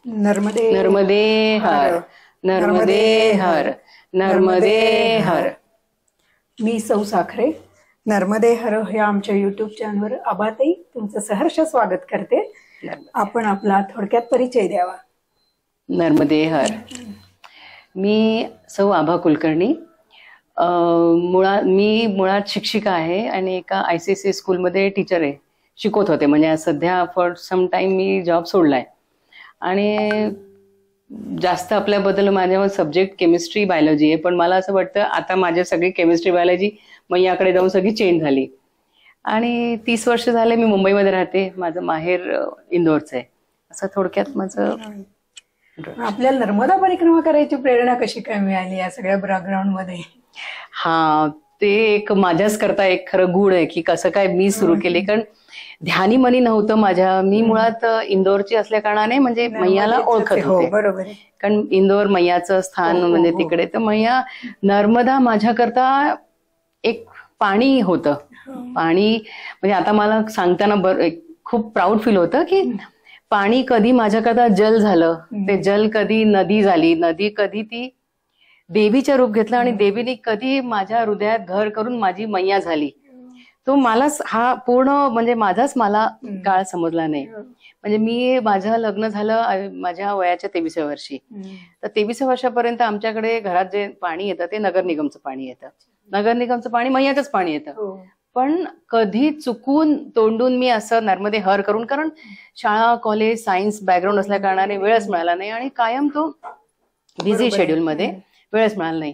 नर्मदे नर्मदे हर, नर्मदे हर, नर्मदे हर. मी सौ साखरे. नर्मदे हर या आमच्या युट्यूब चॅनलवर आबाताई तुमचं सहर्ष स्वागत करते. आपण आपला थोडक्यात परिचय द्यावा. नर्मदे हर. मी सौ आभा कुलकर्णी. मी मुळात शिक्षिका आहे आणि एका ICSE स्कूलमध्ये टीचर आहे, शिकवत होते. म्हणजे सध्या फॉर सम टाइम मी जॉब सोडलाय आणि जास्त आपल्याबद्दल माझ्या सब्जेक्ट केमिस्ट्री बायोलॉजी आहे. पण मला असं वाटतं आता माझ्या सगळी केमिस्ट्री बायोलॉजी मैयाकडे जाऊन सगळी चेंज झाली. आणि 30 वर्ष झाले मी मुंबईमध्ये राहते. माझं माहेर इंदोरचं आहे. असं थोडक्यात माझं. आपल्याला नर्मदा परिक्रमा करायची प्रेरणा कशी काय मिळाली या सगळ्या बॅकग्राऊंड मध्ये? हा, ते एक माझ्याच करता एक खरं गुण आहे की कसं काय मी सुरू केले. कारण ध्यानी मनी नव्हतं माझ्या. मी मुळात इंदोरची असल्या कारणाने म्हणजे मैयाला ओळखत होते. बरोबर. कारण इंदोर मैयाचं स्थान म्हणजे तिकडे. तर मैया नर्मदा माझ्याकरता एक पाणी होतं. पाणी म्हणजे आता मला सांगताना खूप प्राऊड फील होतं की पाणी कधी माझ्याकरता जल झालं, ते जल कधी नदी झाली, नदी कधी ती देवीचं रूप घेतलं आणि देवीने कधी माझ्या हृदयात घर करून माझी मैया झाली. तो मलाच हा पूर्ण म्हणजे माझाच मला काळ समजला नाही. म्हणजे मी माझं लग्न झालं माझ्या वयाच्या 23व्या वर्षी. तर 23व्या वर्षापर्यंत आमच्याकडे घरात जे पाणी येतं ते नगर निगमचं पाणी येतं. नगर निगमचं पाणी मैयाचंच पाणी येतं. पण कधी चुकून तोंडून मी असं नर्मदे हर करून, कारण शाळा कॉलेज सायन्स बॅकग्राऊंड असल्या कारणाने वेळच मिळाला नाही आणि कायम तो बिझी शेड्यूल मध्ये वेळच मिळाला नाही.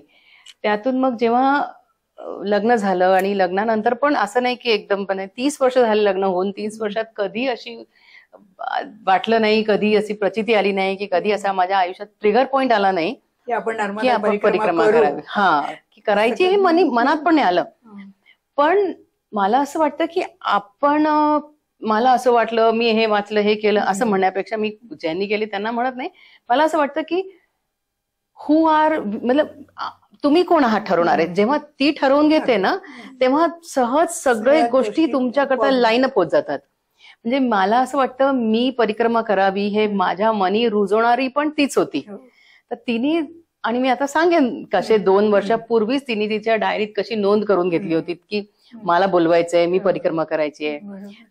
त्यातून मग जेव्हा लग्न झालं आणि लग्नानंतर पण असं नाही की एकदम पण 30 वर्ष झाले लग्न होऊन, 30 वर्षात कधी अशी वाटलं नाही, कधी अशी प्रचिती आली नाही की कधी असा माझ्या आयुष्यात ट्रिगर पॉइंट आला नाही की आपण परिक्रमा करावी. हा, की करायची हे मनात पण नाही आलं. पण मला असं वाटतं की मला असं वाटलं मी हे वाचलं हे केलं असं म्हणण्यापेक्षा मी ज्यांनी केली त्यांना म्हणत नाही. मला असं वाटतं की हु आर मतलब तुम्ही कोण आहात ठरवणारे. जेव्हा ती ठरवून घेते ना तेव्हा सहज सगळे गोष्टी तुमच्याकरता लाईन अप होत जातात. म्हणजे मला असं वाटतं मी परिक्रमा करावी हे माझ्या मनी रुजवणारी पण तीच होती. तर तिने, आणि मी आता सांगेन कसे 2 वर्षापूर्वीच तिने तिच्या डायरीत कशी नोंद करून घेतली होती की मला बोलवायचंय, मी परिक्रमा करायची आहे.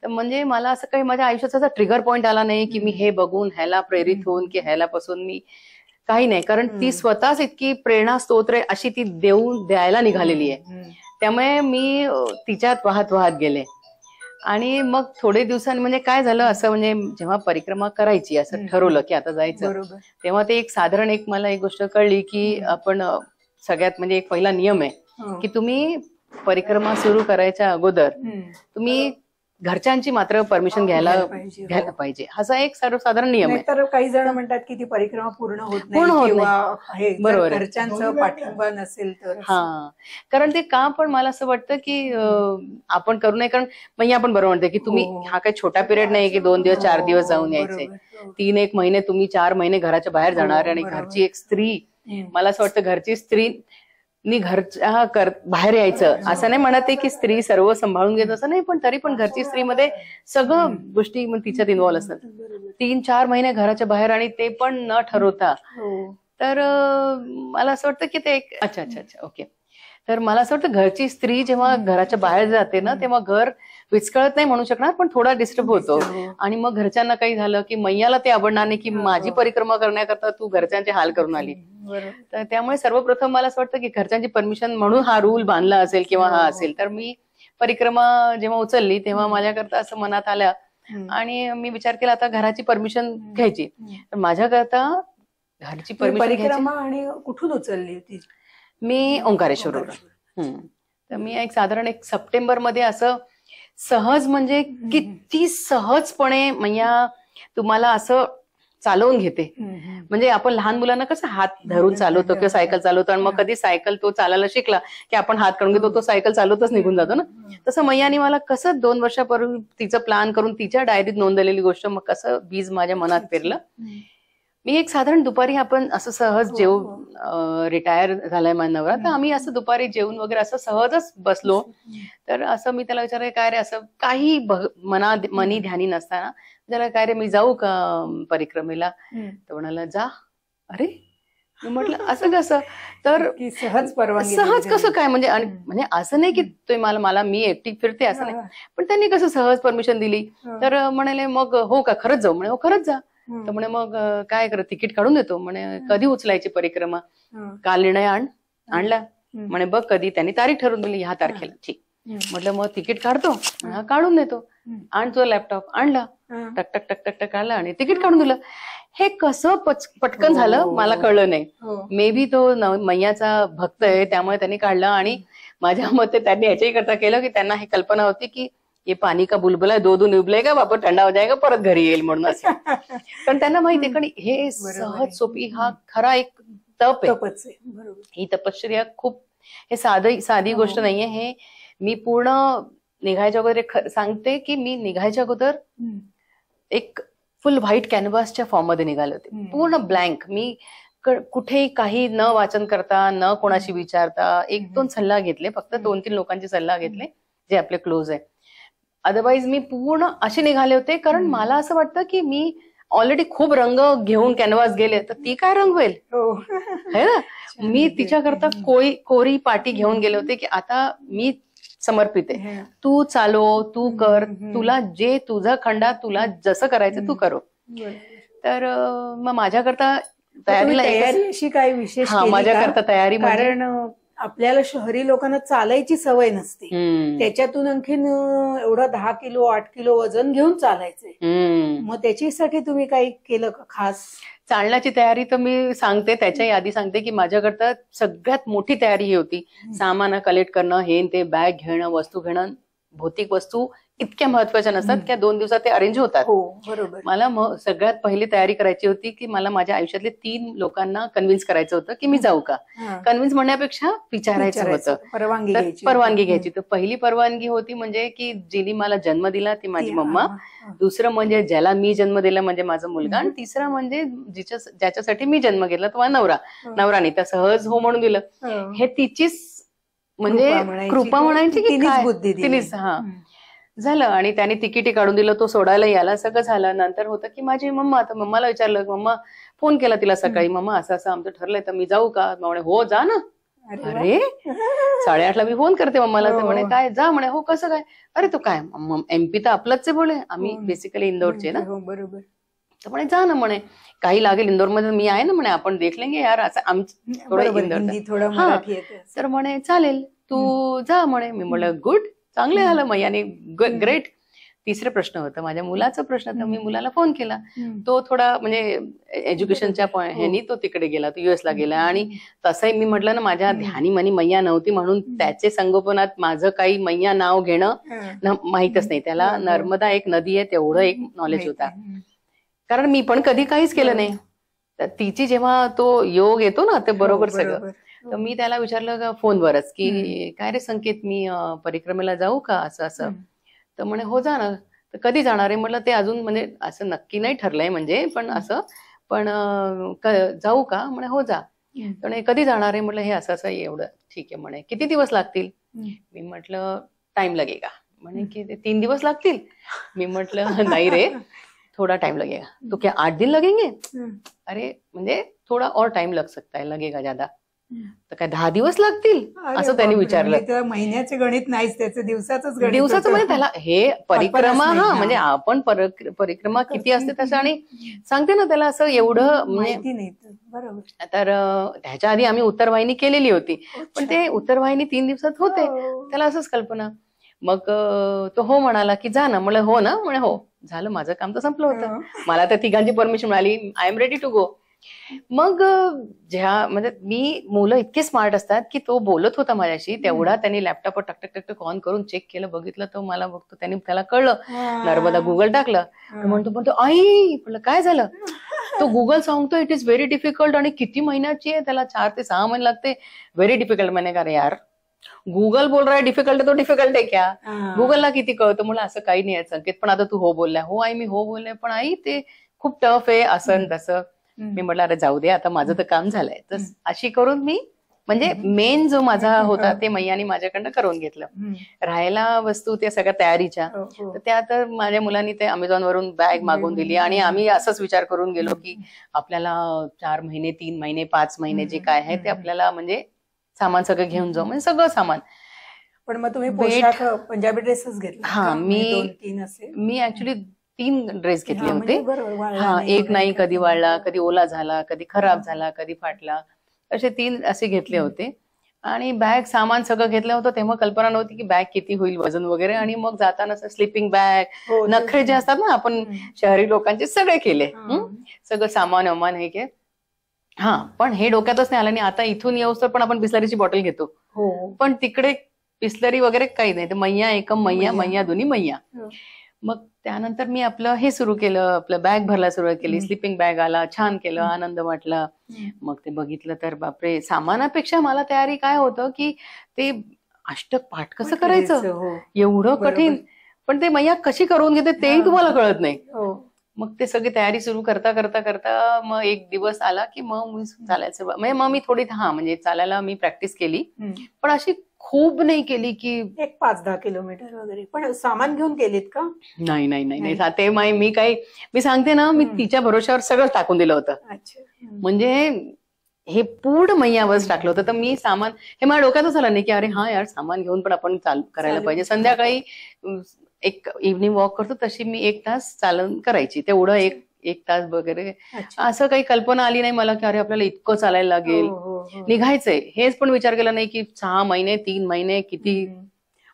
तर म्हणजे मला असं काही माझ्या आयुष्याचा ट्रिगर पॉइंट आला नाही की मी हे बघून ह्याला प्रेरित होऊन की ह्यालापासून मी काही नाही. कारण ती स्वतःच इतकी प्रेरणा स्तोत्र अशी ती द्यायला निघालेली आहे. त्यामुळे मी तिच्यात वाहत वाहत गेले. आणि मग थोडे दिवसांनी म्हणजे काय झालं असं, म्हणजे जेव्हा परिक्रमा करायची असं ठरवलं की आता जायचं, तेव्हा ते एक साधारण मला एक गोष्ट कळली की आपण सगळ्यात म्हणजे एक पहिला नियम आहे की तुम्ही परिक्रमा सुरू करायच्या अगोदर तुम्ही घरच्यांची मात्र परमिशन घ्यायला पाहिजे. असा एक सर्वसाधारण नियम आहे. तर काही जण म्हणतात की ती परिक्रमा पूर्ण होत नाही, बरोबर, घरच्यांचा पाठिंबा नसेल तर. हा, कारण ते का पण मला असं वाटतं की आपण करू नये. कारण मग आपण बरोबर म्हणते की तुम्ही हा काही छोटा पिरियड नाही की 2 दिवस 4 दिवस जाऊन यायचे. 3-1 महिने तुम्ही 4 महिने घराच्या बाहेर जाणार. आणि घरची एक स्त्री, मला असं वाटतं घरची स्त्री घरच्या बाहेर यायचं असं नाही म्हणत आहे की स्त्री सर्व सांभाळून घेत असं नाही, पण तरी पण घरची स्त्रीमध्ये सगळं गोष्टी तिच्यात इन्व्हॉल्व असतात. 3-4 महिने घराच्या बाहेर आणि ते पण न ठरवता. तर मला असं वाटतं की ते एक अच्छा ओके. तर मला असं वाटतं घरची स्त्री जेव्हा घराच्या बाहेर जाते ना तेव्हा घर विस्कळत नाही म्हणू शकणार, पण थोडा डिस्टर्ब होतो. आणि मग घरच्यांना काही झालं की मैयाला ते आवडणार नाही की माझी परिक्रमा करण्याकरता तू घरच्यांचे हाल करून आली. तर त्यामुळे सर्वप्रथम मला असं वाटतं की घरच्यांची परमिशन म्हणून हा रूल बांधला असेल किंवा हा असेल. तर मी परिक्रमा जेव्हा उचलली तेव्हा माझ्याकरता असं मनात आलं आणि मी विचार केला आता घराची परमिशन घ्यायची. तर माझ्याकरता घरची परिक्रमा आणि कुठून उचलली होती? मी ओंकारेश्वरवरून. तर मी एक साधारण सप्टेंबर मध्ये असं सहज, म्हणजे किती सहजपणे मैया तुम्हाला असं चालवून घेते. म्हणजे आपण लहान मुलांना कसं हात धरून चालवतो किंवा सायकल चालवतो आणि मग कधी सायकल तो चालायला शिकला की आपण हात काढून घेतो, तो सायकल चालवतच निघून जातो ना. तसं मैयानी मला कसं 2 वर्षापूर्वी तिचं प्लॅन करून तिच्या डायरीत नोंदवलेली गोष्ट मग कसं बीज माझ्या मनात पेरलं. मी एक साधारण दुपारी आपण असं सहज जेवू, रिटायर झालाय माझा नवरा, तर आम्ही असं दुपारी जेवून वगैरे असं सहजच बसलो. तर असं मी त्याला विचारलं, काय रे असं काही मनी ध्यानी नसताना त्याला, काय रे मी जाऊ का परिक्रमेला? तर म्हणाला जा. अरे मी म्हटलं असं कसं? तर सहज परवानगी, सहज कसं काय म्हणजे? म्हणजे असं नाही की तो मला मी एकटी फिरते असं नाही, पण त्यांनी कसं सहज परमिशन दिली. तर म्हणाले मग हो का, खरंच जाऊ? म्हणे हो खरंच जा. तर म्हणे मग काय कर, तिकीट काढून देतो. म्हणे कधी उचलायची परिक्रमा? काल निर्णय आणला. म्हणे बघ कधी. त्यांनी तारीख ठरवून दिली, ह्या तारखेला. ठीक. म्हटलं मग तिकीट काढतो. काढून देतो. आण तो लॅपटॉप. आणला. टक टक टक टक टक काढला आणि तिकीट काढून दिलं. हे कसं पटकन झालं मला कळलं नाही. मे बी तो मैयाचा भक्त आहे त्यामुळे त्यांनी काढलं. आणि माझ्या मते त्यांनी याच्याही करता केलं की त्यांना ही कल्पना होती की ये पाणी का बुलबुला है, 2 दिन उबलेगा वापस थंडा हो जाएगा, परत घरी येईल म्हणून. असं पण त्यांना माहितीये कारण हे सहज सोपी, हा खरा एक तप आहे. ही तपश्चर्या खूप, हे साधी गोष्ट नाहीये. हे मी पूर्ण निघायच्या अगोदर सांगते की मी निघायच्या अगोदर एक फुल व्हाईट कॅनव्हासच्या फॉर्म मध्ये निघाले होते, पूर्ण ब्लँक. मी कुठेही काही न वाचन करता, न कोणाशी विचारता, 1-2 सल्ला घेतले, फक्त 2-3 लोकांचे सल्ला घेतले जे आपले क्लोज आहे. अदरवाईज मी पूर्ण असे निघाले होते कारण मला असं वाटतं की मी ऑलरेडी खूप रंग घेऊन कॅनव्हास गेले, तर ती काय रंगवेल है ना. मी तिच्याकरता कोरी पाटी घेऊन गेले होते की आता मी समर्पित आहे, तू चालव, तू कर, तुला जे तुझा खंडा, तुला जसं करायचं तू करो. तर मग माझ्याकरता तयारी अशी काय विशेष? माझ्याकरता तयारी कारण आपल्याला शहरी लोकांना चालायची सवय नसते, त्याच्यातून आणखीन एवढं 10 किलो 8 किलो वजन घेऊन चालायचंय. मग त्याच्यासाठी तुम्ही काही केलं का खास? चालण्याची तयारी तर मी सांगते, त्याच्याही आधी सांगते की माझ्याकरता सगळ्यात मोठी तयारी ही होती, सामान कलेक्ट करणं, हे ते बॅग घेणं, वस्तू घेणं. भौतिक वस्तू इतक्या महत्वाच्या नसतात की 2 दिवसात ते अरेंज होतात. बरोबर. मला सगळ्यात पहिली तयारी करायची होती की मला माझ्या आयुष्यातले 3 लोकांना कन्व्हिन्स करायचं होतं की मी जाऊ का. कन्व्हिन्स म्हणण्यापेक्षा विचारायचं होतं, परवानगी घ्यायची. तर पहिली परवानगी होती म्हणजे की जिने मला जन्म दिला ती माझी मम्मा, दुसरं म्हणजे ज्याला मी जन्म दिला म्हणजे माझा मुलगा, आणि तिसरा म्हणजे ज्याच्यासाठी मी जन्म घेतला तो माझा नवराने त्या सहज हो म्हणून दिलं. हे तिचीच म्हणजे कृपा म्हणायची की तिनेच झालं. आणि त्याने तिकीट काढून दिलं, तो सोडायला याला, सगळं झालं. नंतर होतं की माझी मम्मा, तर मम्माला विचारलं, मम्मा फोन केला तिला सकाळी, मम्मा असं असं आमचं ठरलंय तर मी जाऊ का? म्हणे हो जा ना. अरे 8:30ला मी फोन करते मम्माला, तर म्हणे काय जा? म्हणे हो कसं काय? अरे तो काय MP तर आपलंच आहे बोले, आम्ही बेसिकली इंदोरचे ना. बरोबर. तर म्हणे जा ना, म्हणे काही लागेल इंदोरमध्ये मी आहे ना, म्हणे आपण देख लेंगे यार, असं आमचं थोडं. तर म्हणे चालेल तू जा म्हणे. मी म्हटलं गुड, चांगले झालं मग, याने ग्रेट. तिसरे प्रश्न होतं माझ्या मुलाचा प्रश्न, तर मी मुलाला फोन केला. तो थोडा म्हणजे एज्युकेशनच्या ह्यानी तो तिकडे गेला, तो US ला गेला. आणि तसंही मी म्हटलं ना, माझ्या ध्यानी मनी मैया नव्हती म्हणून त्याचे संगोपनात माझं काही मैया नाव घेणं माहीतच नाही. त्याला नर्मदा एक नदी आहे तेवढं एक नॉलेज होता, कारण मी पण कधी काहीच केलं नाही. तर तिची जेव्हा तो योग येतो ना, ते बरोबर सगळं. तर मी त्याला विचारलं फोनवरच की काय रे संकेत, मी परिक्रमेला जाऊ का असं असं? तर म्हणे हो जा ना. तर कधी जाणार आहे? म्हटलं ते अजून म्हणजे असं नक्की नाही ठरलंय म्हणजे, पण असं पण जाऊ का? म्हणे हो जा. तर कधी जाणार आहे? म्हटलं हे असं असं एवढं. ठीक आहे म्हणे, किती दिवस लागतील? मी म्हटलं टाइम लगेगा. म्हणे की 3 दिवस लागतील. मी म्हटलं नाही रे, थोड़ा टाइम लगेगा. तो क्या 8 दिन लगेंगे? अरे म्हणजे थोडा और टाइम लग सकता है, लगेगा ज्यादा. तर काय 10 दिवस लागतील असं त्यांनी विचारलं. महिन्याचे गणित नाहीच, त्याचं दिवसाचं म्हणजे त्याला हे परिक्रमा म्हणजे आपण परिक्रमा किती असते तसं. आणि सांगते ना त्याला असं एवढं माहिती नाही. बरोबर. तर त्याच्या आधी आम्ही उत्तरवाहिनी केलेली होती, पण ते उत्तरवाहिनी 3 दिवसात होते, त्याला असंच कल्पना. मग तो हो म्हणाला की जा ना. म्हणलं हो ना? म्हणे हो. झालं, माझं काम तर संपलं होतं. मला तर तिघांची परमिशन मिळाली, I am ready to go. मग म्हणजे मुलं इतके स्मार्ट असतात की तो बोलत होता माझ्याशी तेवढा त्यांनी लॅपटॉपवर टक टक टक टक ऑन करून चेक केलं, बघितलं. तो मला बघतो, त्याला कळलं, नर्मदा गुगल टाकलं. म्हणतो आई म्हटलं काय झालं? तो गुगल सांगतो इट इज व्हेरी डिफिकल्ट, आणि किती महिन्याची आहे, त्याला 4 ते 6 महिने लागते. Very difficult. मैंने कहा यार गुगल बोल रहा है डिफिकल्ट है तो डिफिकल्ट आहे क्या? गुगलला किती कळतं? मला असं काही नाही आहे संकेत, पण आता तू हो बोललाय. हो आई मी हो बोलले, पण आई ते खूप टफ आहे असं तसं. मी म्हटलं अरे जाऊ दे, आता माझं तर काम झालंय. तर अशी करून मी म्हणजे मेन जो माझा होता ते मैयानी माझ्याकडनं करून घेतलं. राहायला वस्तू त्या सगळ्या तयारीच्या, तर त्या तर माझ्या मुलांनी ते अमेझॉन वरून बॅग मागवून दिली आणि आम्ही असंच विचार करून गेलो की आपल्याला 4 महिने 3 महिने 5 महिने जे काय आहे ते आपल्याला म्हणजे सामान सगळं घेऊन जाऊ, म्हणजे सगळं सामान. पण मग तुम्ही पोशाख पंजाबी ड्रेसच घेतला? हा, मी ऍक्च्युली 3 ड्रेस घेतले होते. हा, एक नाही कधी वाळला, कधी ओला झाला, कधी खराब झाला, कधी फाटला, असे 3 असे घेतले होते. आणि बॅग सामान सगळं घेतलं होतं. तेव्हा कल्पना नव्हती की बॅग किती होईल वजन वगैरे. आणि मग जाताना स्लिपिंग बॅग, नखरे जे असतात ना आपण शहरी लोकांचे सगळे केले, सगळं सामान अमान हे के. हा, पण हे डोक्यातच नाही आलं. आणि आता इथून येऊस तर पण आपण बिस्लरीची बॉटल घेतो, पण तिकडे बिस्लरी वगैरे काही नाही. तर मैया एकम मैया, मैया दोन्ही मैया. मग त्यानंतर मी आपलं हे सुरू केलं, आपलं बॅग भरला सुरुवात केली. स्लिपिंग बॅग आला, छान केलं, आनंद वाटला. मग ते बघितलं तर बापरे, सामानापेक्षा मला तयारी काय होतं की ते अष्टक पाठ कसं करायचं, एवढं कठीण. पण ते मैया कशी करून घेते तेही तुम्हाला कळत नाही. मग ते सगळी तयारी सुरू करता करता करता मग एक दिवस आला की मग मी चालायचं, म्हणजे मग मी थोडी म्हणजे चालायला मी प्रॅक्टिस केली, पण अशी खूप नाही केली की एक 5-10 किलोमीटर वगैरे. पण सामान घेऊन केलीत का? नाही नाही नाही, ते मी सांगते ना, मी तिच्या भरोश्यावर सगळं टाकून दिलं होतं. म्हणजे हे पूर्ण मैयावरच टाकलं होतं. तर मी सामान हे माझ्या डोक्यातच आलं नाही की अरे हा यार, सामान घेऊन पण आपण करायला पाहिजे. संध्याकाळी एक इव्हनिंग वॉक करतो तशी मी 1 तास चालन करायची, तेवढं एक तास वगैरे. असं काही कल्पना आली नाही मला की अरे आपल्याला इतकं चालायला लागेल, निघायचंय. हेच पण विचार केला नाही की 6 महिने 3 महिने किती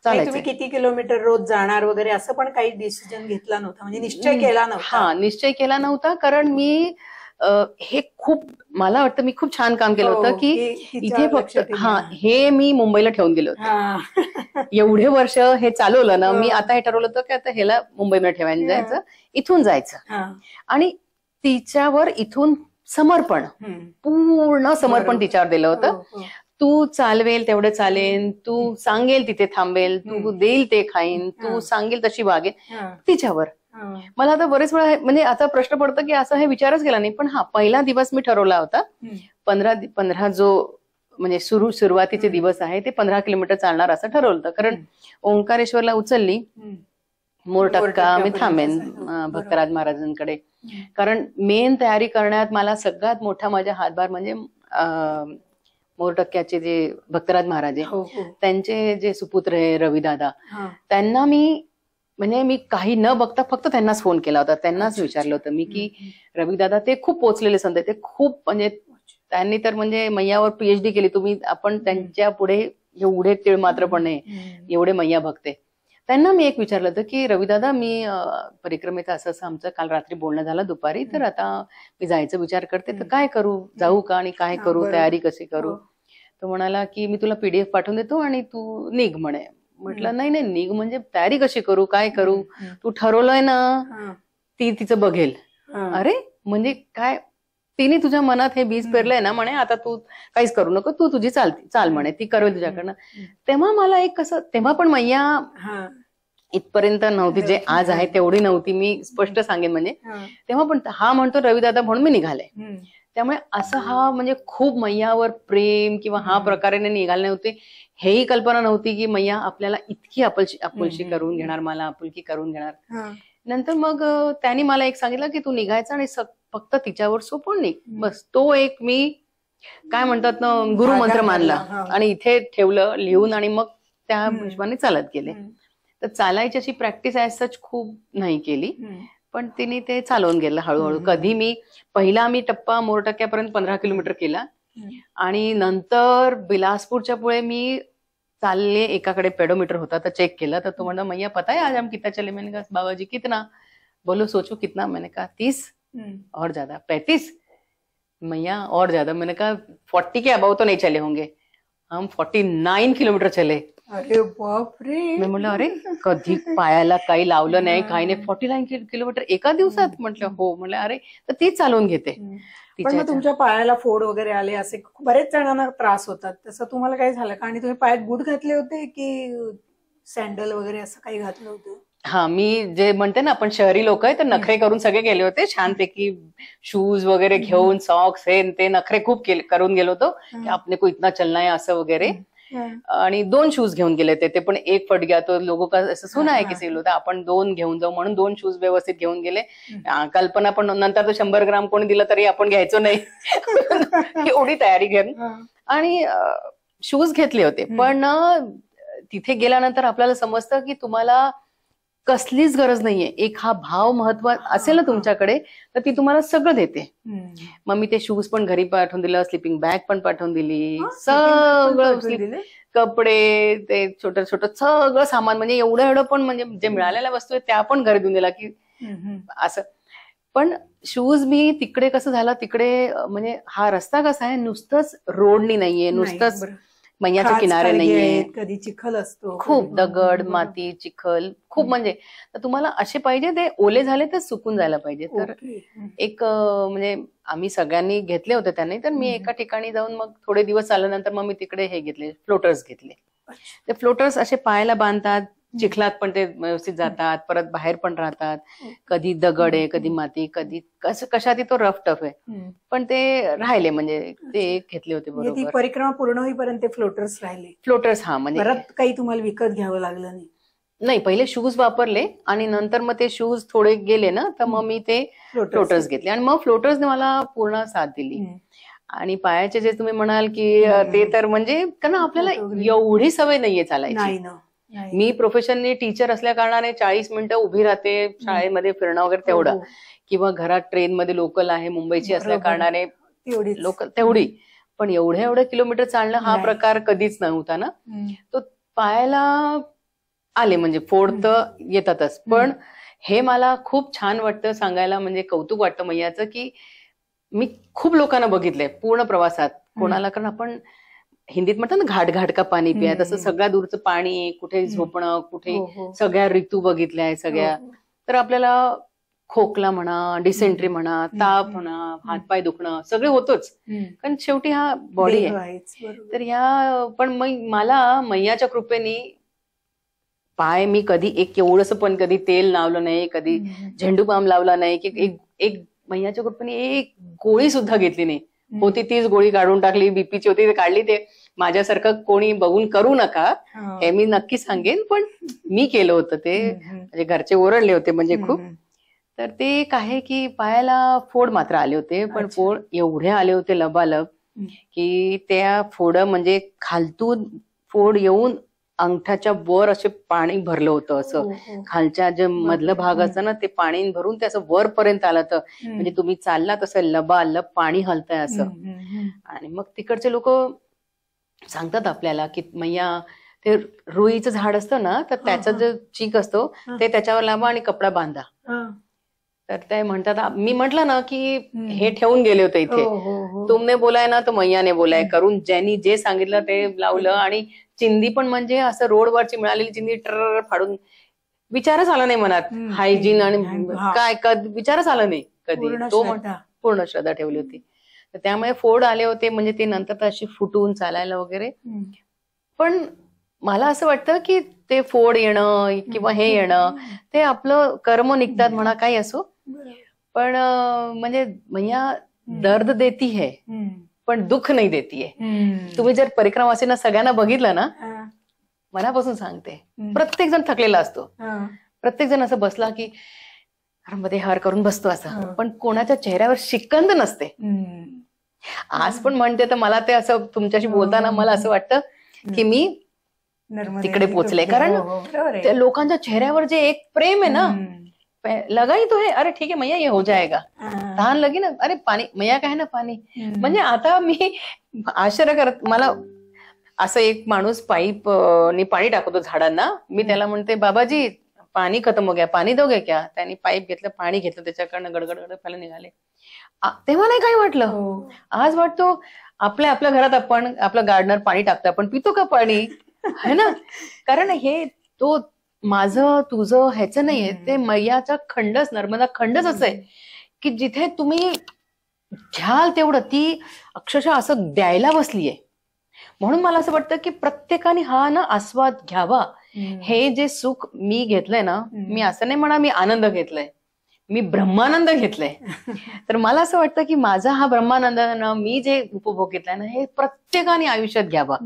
चालायचं. तुम्ही किती किलोमीटर रोज जाणार वगैरे असं पण काही डिसिजन घेतला नव्हता, म्हणजे निश्चय केला नव्हता? हा, निश्चय केला नव्हता. कारण मी हे खूप, मला वाटतं मी खूप छान काम केलं होतं की इथे फक्त हे मी मुंबईला ठेवून दिलं होतं. एवढे वर्ष हे चालवलं ना मी. आता हे ठरवलं होतं की आता ह्याला मुंबईला ठेवायला जायचं, इथून जायचं. आणि तिच्यावर इथून समर्पण, पूर्ण समर्पण तिच्यावर दिलं होतं. तू चालवेल तेवढं चालेल, तू सांगेल तिथे थांबेल, तू देईल ते खाईन, तू सांगेल तशी वागेल, तिच्यावर. मला आता बरेच वेळा म्हणजे आता प्रश्न पडतो की असं हे विचारच केला नाही. पण हा, पहिला दिवस मी ठरवला होता 15 जो म्हणजे सुरुवातीचे दिवस आहे ते 15 किलोमीटर चालणार असं ठरवलं होतं. कारण ओंकारेश्वरला उचलली, मोरटक्का मी थांबेन भक्तराज महाराजांकडे. कारण मेन तयारी करण्यात मला सगळ्यात मोठा माझा हातभार म्हणजे मोरटक्क्याचे जे भक्तराज महाराज आहे, त्यांचे जे सुपुत्र आहे रविदादा, त्यांना मी काही न बघता फक्त त्यांनाच फोन केला होता. त्यांनाच विचारलं होतं मी की रविदादा, ते खूप पोचलेले संत, ते खूप म्हणजे त्यांनी तर म्हणजे मैयावर PhD केली. आपण त्यांच्या पुढे एवढे तीळ मात्र पण नाही, एवढे मैया भक्ते. त्यांना मी एक विचारलं होतं की रविदादा, मी परिक्रमेचं असं आमचं काल रात्री बोलणं झालं दुपारी, तर आता मी जायचा विचार करते, तर काय करू, जाऊ का आणि काय करू, तयारी कशी करू? तो म्हणाला की मी तुला PDF पाठवून देतो आणि तू निघ म्हणे. म्हटलं नाही नाही, निघ म्हणजे तयारी कशी करू, काय करू, तू ठरवलंय ना, ती तिचं बघेल. अरे म्हणजे काय, तिने तुझ्या मनात हे बीज पेरलंय ना म्हणे, आता तू काहीच करू नको, तू तुझी चाल म्हणे, ती करेल तुझ्याकडनं. तेव्हा मला एक कसं, तेव्हा पण मैया इथपर्यंत नव्हती, जे आज आहे तेवढी नव्हती, मी स्पष्ट सांगेन. म्हणजे तेव्हा पण हा म्हणतो रविदादा म्हणून मी निघाले. त्यामुळे असं हा म्हणजे खूप मैयावर प्रेम किंवा हा प्रकारे निघाले नव्हते. हेही कल्पना नव्हती की मैया आपल्याला इतकी आपुलशी करून घेणार, मला आपुलकी करून घेणार. नंतर मग त्यांनी मला एक सांगितलं की तू निघायचं आणि फक्त तिच्यावर सोपवून निघ, बस. तो एक मी काय म्हणतात ना गुरुमंत्र मानला आणि इथे ठेवलं लिहून, आणि मग त्या हिशोबाने चालत गेले. तर चालायची अशी प्रॅक्टिस ऍज सच खूप नाही केली, पण तिने ते चालवून गेलं हळूहळू. कधी पहिला मी टप्पा मोरटक्क्यापर्यंत 15 किलोमीटर केला, आणि नंतर बिलासपूरच्या पुढे मी चालले. एकाकडे पेडोमीटर होता, तर चेक केलं, तर तो म्हणला मैया पता है आज हम कितना चले? मैंने कहा बाबाजी कितना? बोलो सोचो कितना? मैंने कहा 30 और ज्यादा 35. मैया और ज्यादा. मैंने कहा 40 के अबाव तो नहीं चले होंगे. हम 49 किलोमीटर चले. अरे बापरे. मी म्हटलं अरे कधी पायाला काही लावलं नाही, काही नाही, 49 किलोमीटर एका दिवसात? म्हटलं हो. म्हटलं अरे तर तीच चालवून घेते. पण मग तुमच्या पायाला फोड वगैरे आले, असे बरेच जणांना त्रास होतात, तसं तुम्हाला काही झालं का? आणि तुम्ही पायात बूट घातले होते की सँडल वगैरे असं काही घातलं होतं? हा, मी जे म्हणते ना आपण शहरी लोक आहे तर नखरे करून सगळे गेले होते छानपैकी, शूज वगैरे घेऊन, सॉक्स हे ते नखरे खूप करून गेलो होतो की आपने को इतना चलना है असं वगैरे. आणि 2 शूज घेऊन गेले ते पण एक फट गया तो लोगों का असं सुना आहे की सिलो, आपण 2 घेऊन जाऊ म्हणून 2 शूज व्यवस्थित घेऊन गेले. कल्पना पण नंतर तो 100 ग्राम कोणी दिलं तरी आपण घ्यायचो नाही एवढी तयारी घेऊन. आणि शूज घेतले होते. पण तिथे गेल्यानंतर आपल्याला समजतं की तुम्हाला कसलीच गरज नाहीये. एक हा भाव महत्व असेल ना तुमच्याकडे तर ती तुम्हाला सगळं देते. मग मी ते शूज पण घरी पाठवून दिलं, स्लिपिंग बॅग पण पाठवून दिली, सगळं कपडे, ते छोटं छोटं सगळं सामान, म्हणजे एवढं पण म्हणजे जे मिळालेल्या वस्तू आहेत त्या पण घरी देऊन दिला की असं. पण शूज मी तिकडे कसं झालं, तिकडे म्हणजे हा रस्ता कसा आहे, नुसतंच रोडनी नाहीये, नुसतंच मैयाच्या किनारे नाहीये, कधी चिखल असतो, खूप दगड माती चिखल खूप. म्हणजे तर तुम्हाला असे पाहिजे ते ओले झाले तर सुकून जायला पाहिजे. तर एक म्हणजे आम्ही सगळ्यांनी घेतले होते त्यांनी. तर मी एका ठिकाणी जाऊन मग थोडे दिवस चालल्यानंतर मग मी तिकडे हे घेतले, फ्लोटर्स घेतले. ते फ्लोटर्स असे पायाला बांधतात, चिखलात पण ते व्यवस्थित जातात, परत बाहेर पण राहतात. कधी दगड आहे, कधी माती, कधी कशात तो रफ टफ आहे, पण ते राहिले. म्हणजे ते घेतले होते बरोबर. परिक्रमा पूर्ण होईपर्यंत ते फ्लोटर्स राहिले. फ्लोटर्स, हा, म्हणजे परत काही तुम्हाला विकत घ्यावं लागलं नाही? नाही, पहिले शूज वापरले आणि नंतर मग ते शूज थोडे गेले ना तर मग मी ते फ्लोटर्स घेतले. आणि मग फ्लोटर्सने मला पूर्ण साथ दिली. आणि पायाचे जे तुम्ही म्हणाल की ते तर म्हणजे कारण आपल्याला एवढी सवय नाहीये चालायची. मी प्रोफेशनली टीचर असल्या कारणाने 40 मिनिटं उभी राहते शाळेमध्ये फिरणं वगैरे तेवढं, किंवा घरात ट्रेनमध्ये लोकल आहे मुंबईची असल्या कारणाने लोकल तेवढी. पण एवढ्या किलोमीटर चालणं हा प्रकार कधीच नव्हता ना. तो पायाला आले म्हणजे फोड तर येतातच. पण हे मला खूप छान वाटतं सांगायला, म्हणजे कौतुक वाटतं मैयाचं की मी खूप लोकांना बघितलंय पूर्ण प्रवासात. कोणाला, कारण आपण हिंदीत म्हणतात ना घाट घाट का पाणी पिया, तसं सगळ्या दूरचं पाणी, कुठे झोपणं, कुठे सगळ्या ऋतू बघितल्या सगळ्या. तर आपल्याला खोकला म्हणा, डिसेंट्री म्हणा, ताप म्हणा, हातपाय दुखणं सगळे होतोच, कारण शेवटी हा बॉडी आहे. तर ह्या पण मला मैयाच्या कृपेने पाय मी कधी एक एवढंस पण कधी तेल लावलं नाही, कधी झेंडू बाम लावला नाही, की एक मैयाच्या कृपेने एक गोळी सुद्धा घेतली नाही. होती तीच गोळी काढून टाकली, बीपीची होती ते काढली. ते माझ्यासारखं कोणी बघून करू नका हे मी नक्की सांगेन, पण मी केलं होतं ते. म्हणजे घरचे ओरडले होते म्हणजे खूप. तर ते एक आहे की पायाला फोड मात्र आले होते, पण फोड एवढे आले होते लबालब की त्या फोड म्हणजे खालतून फोड येऊन अंगठाच्या वर असे पाणी भरलं होतं. असं खालच्या जे मधलं भाग असतं ना ते पाणी भरून ते असं वरपर्यंत आलं तर म्हणजे तुम्ही चालला तसं लबालब पाणी हलतंय असं. आणि मग तिकडचे लोक सांगतात आपल्याला की मैया ते रुईचं झाड असतं ना, तर त्याचं जे चीक असतो ते त्याच्यावर लावा आणि कपडा बांधा. तर ते म्हणतात, मी म्हंटल ना की हे ठेवून गेले होते इथे, तुमने बोलाय ना तो मैयाने बोलाय, करून ज्यांनी जे सांगितलं ते लावलं. आणि चिंदी पण म्हणजे असं रोडवरची मिळालेली चिंदी टर फाडून, विचारच आला नाही मनात हायजीन आणि काय विचारच आला नाही कधी. तो पूर्ण श्रद्धा ठेवली होती. तर त्यामुळे फोड आले होते, म्हणजे ते नंतर अशी फुटून चालायला वगैरे. पण मला असं वाटतं की ते फोड येणं किंवा हे येणं ते आपलं कर्म निघतात म्हणा, काही असो. पण म्हणजे मैया दर्द देती है पण दुःख नाही देतीये. तुम्ही जर परिक्रमावासींना सगळ्यांना बघितलं ना, मनापासून सांगते, प्रत्येक जण थकलेला असतो, प्रत्येक जण असं बसला की मध्ये हार करून बसतो असं, पण कोणाच्या चेहऱ्यावर शिकंद नसते. आज पण म्हणते तर मला ते असं तुमच्याशी बोलताना मला असं वाटतं की मी तिकडे पोचले, कारण त्या लोकांच्या चेहऱ्यावर जे एक प्रेम आहे ना, लगाई तो है, अरे ठीक है मैया ये हो जाएगा, तहान लगी ना, अरे पाणी मैया काय ना पाणी. म्हणजे आता मी आश्चर्य करत, मला असं एक माणूस पाईप ने पाणी टाकतो झाडांना, मी त्याला म्हणते बाबाजी पाणी खतम हो गया, पाणी दोगे क्या. त्यांनी पाईप घेतलं, पाणी घेतलं, त्याच्याकडनं गडगड गडगड निघाले. तेव्हा नाही काय वाटलं. आज वाटतो आपल्या घरात आपण आपलं गार्डनर पाणी टाकतो, आपण पितो का पाणी, है ना. कारण हे तो माझं तुझं ह्याचं नाहीये, ते मैयाचा खंडच, नर्मदा खंडच असं आहे की जिथे तुम्ही घ्याल तेवढं ती अक्षरशः असं द्यायला बसलीये. म्हणून मला असं वाटतं की प्रत्येकाने हा ना आस्वाद घ्यावा हे जे सुख मी घेतलंय ना, मी असं नाही म्हणा मी आनंद घेतलाय, मी ब्रह्मानंद घेतलाय. तर मला असं वाटतं की माझा हा ब्रह्मानंद मी जे उपभोग घेतलाय ना, हे प्रत्येकाने आयुष्यात घ्यावा,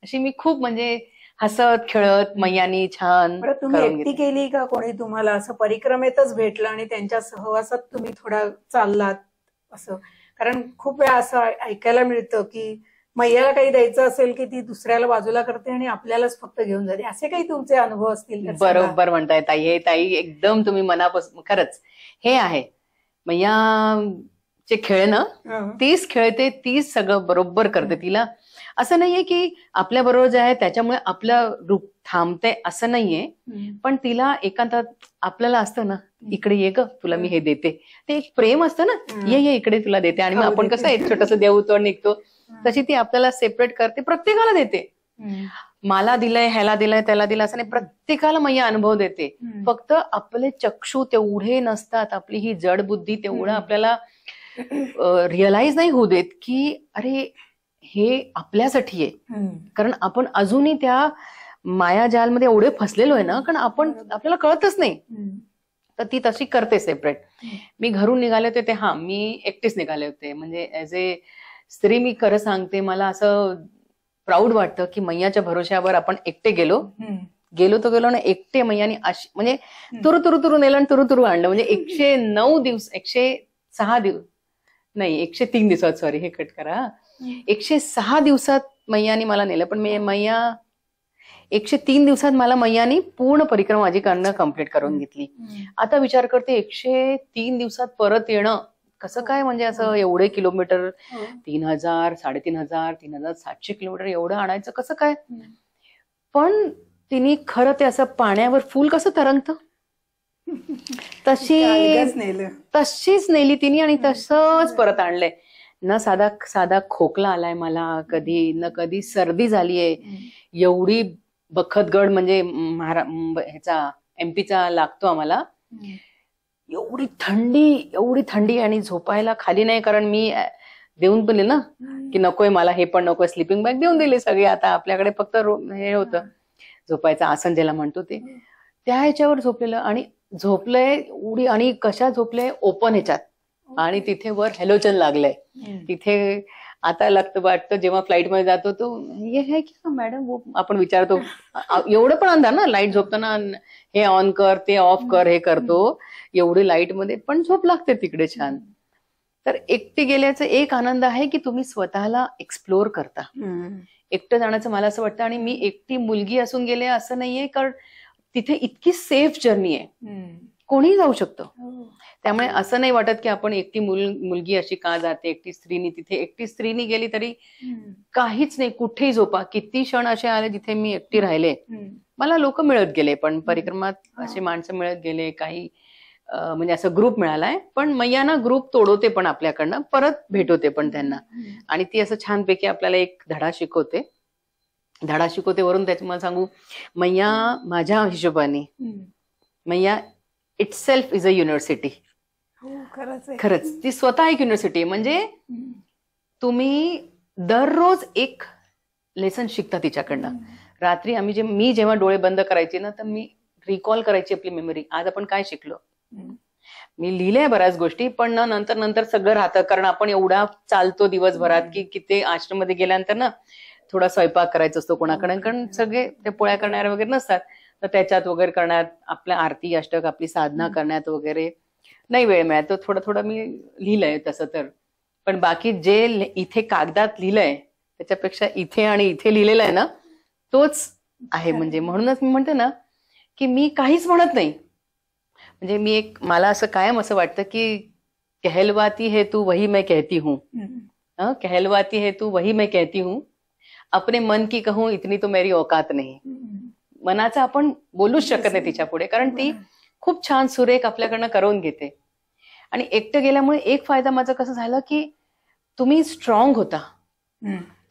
अशी मी खूप म्हणजे हसत खेळत मैयानी छान. तुम्ही एकटी केली का कोणी तुम्हाला असं परिक्रमेतच भेटलं आणि त्यांच्या सहवासात तुम्ही थोडा चाललात असं? कारण खूप वेळा असं ऐकायला मिळतं की मैयाला काही द्यायचं असेल की ती दुसऱ्याला बाजूला करते आणि आपल्यालाच फक्त घेऊन जाते. असे काही तुमचे अनुभव असतील? बरोबर म्हणताय ताई, हे ताई एकदम तुम्ही मनापासून, खरंच हे आहे मैयाचे खेळ ना, तीच खेळते, तीच सगळं बरोबर करते. तिला असं नाहीये की आपल्या बरोबर जे आहे त्याच्यामुळे आपलं रूप थांबते असं नाहीये, पण तिला एकांतात आपल्याला असतं ना, इकडे ये ग तुला मी हे देते, ते एक प्रेम असतं ना, ये इकडे तुला देते. आणि मग आपण कसं एक छोटस देवतो निघतो, तशी ती आपल्याला सेपरेट करते, प्रत्येकाला देते. मला दिलंय, ह्याला दिलंय, त्याला दिलं असं नाही, प्रत्येकाला मैया अनुभव देते. फक्त आपले चक्षु तेवढे नसतात, आपली ही जड बुद्धी तेवढं आपल्याला रिअलाइज नाही होऊ देत की अरे हे आपल्यासाठी आहे. कारण आपण अजूनही त्या मायाजालमध्ये एवढे फसलेलो आहे ना, कारण आपल्याला कळतच नाही. तर ती तशी करते सेपरेट. मी घरून निघाले होते ते मी एकटेच निघाले होते, म्हणजे ऍज ए स्त्री मी खरं सांगते, मला असं प्राऊड वाटतं की मैयाच्या भरोश्यावर आपण एकटे गेलो ना, एकटे मैयानी म्हणजे तुरु नेलं आणि तुरु आणलं. म्हणजे 109 दिवस, 106 दिवस नाही, 103 दिवसात, सॉरी हे कट करा, 106 दिवसात मैयानी मला नेलं. पण मैया 103 दिवसात मला मैयानी पूर्ण परिक्रमा माझी करणं कम्प्लीट करून घेतली. आता विचार करते 103 दिवसात परत येणं कसं काय, म्हणजे असं एवढे किलोमीटर, 3000, 3500, 3700 किलोमीटर एवढं आणायचं कसं काय. पण तिने खरं ते असं पाण्यावर फुल कसं तरंगतं तशीच नेली तिने आणि तसंच परत आणलंय. न साधा खोकला आलाय मला कधी, न कधी सर्दी झालीये. एवढी बखतगड म्हणजे ह्याचा एमपीचा लागतो आम्हाला, एवढी थंडी आणि झोपायला खाली नाही. कारण मी देऊन पण ना की नकोय मला, हे पण नकोय, स्लीपिंग बॅग देऊन दिले सगळे. आता आपल्याकडे फक्त हे होतं झोपायचं आसन ज्याला म्हणतो ते, त्या ह्याच्यावर झोपलेलं आणि झोपलंय एवढी. आणि कशा झोपलंय, ओपन ह्याच्यात, आणि तिथे वर हॅलोजन लागलंय. तिथे आता लागतं वाटतं जेव्हा फ्लाईट मध्ये जातो तो हे आहे की मॅडम, आपण विचारतो एवढं पण अंधार ना, लाईट झोपताना हे ऑन कर ते ऑफ कर हे करतो, एवढी लाईट मध्ये पण झोप लागते तिकडे छान. तर एकटे गेल्याचा एक आनंद आहे की तुम्ही स्वतःला एक्सप्लोर करता. एकटं जाण्याचं मला असं वाटतं. आणि मी एकटी मुलगी असून गेले असं नाहीये, कारण तिथे इतकी सेफ जर्नी आहे, कोणीही जाऊ शकतं. त्यामुळे असं नाही वाटत की आपण एकटी मुलगी अशी का जाते, एकटी स्त्रीनी. तिथे एकटी स्त्रीनी गेली तरी काहीच नाही, कुठेही झोपा. किती क्षण असे आले जिथे मी एकटी राहिले, मला लोक मिळत गेले, पण परिक्रमात असे माणसं मिळत गेले, काही म्हणजे असं ग्रुप मिळालाय. पण मैयाना ग्रुप तोडवते पण आपल्याकडनं, परत भेटवते पण त्यांना. आणि ती असं छानपैकी आपल्याला एक धडा शिकवते वरून. त्याची मला सांगू, मैया माझ्या हिशोबाने मैया इटसेल्फ इज अ युनिव्हर्सिटी. खरंच ती स्वतः एक युनिव्हर्सिटी. म्हणजे तुम्ही दररोज एक लेसन शिकता तिच्याकडनं. रात्री मी जेव्हा डोळे बंद करायचे ना, तर मी रिकॉल करायची आपली मेमरी, आज आपण काय शिकलो. मी लिहिलंय बऱ्याच गोष्टी, पण नंतर सगळं राहतं. कारण आपण एवढा चालतो दिवसभरात की किती आश्रम मध्ये गेल्यानंतर ना थोडा स्वयंपाक करायचा असतो कोणाकडे, कारण सगळे ते पोळ्या करणारे वगैरे नसतात, तर त्याच्यात वगैरे करण्यात, आपल्या आरती अष्टक आपली साधना करण्यात वगैरे नाही वेळ मिळतो. थोडं मी लिहिलंय तसं तर. पण बाकी जे इथे कागदात लिहिलंय त्याच्यापेक्षा इथे आणि इथे लिहिलेलं आहे ना, तोच आहे. म्हणजे म्हणूनच मी म्हणते ना की मी काहीच म्हणत नाही. म्हणजे मला असं कायम असं वाटतं की कहलवाती है तू वही मैं कहती हूँ, कहलवाती है तू वही मैं कहती हूँ, अपने मन की कहूँ इतनी तो मेरी औकात नाही. मनाचं आपण बोलूच शकत नाही तिच्या पुढे, कारण ती खूप छान सुरेख आपल्याकडनं करून घेते. आणि एकटं गेल्यामुळे एक फायदा माझा कसं झालं की तुम्ही स्ट्रॉंग होता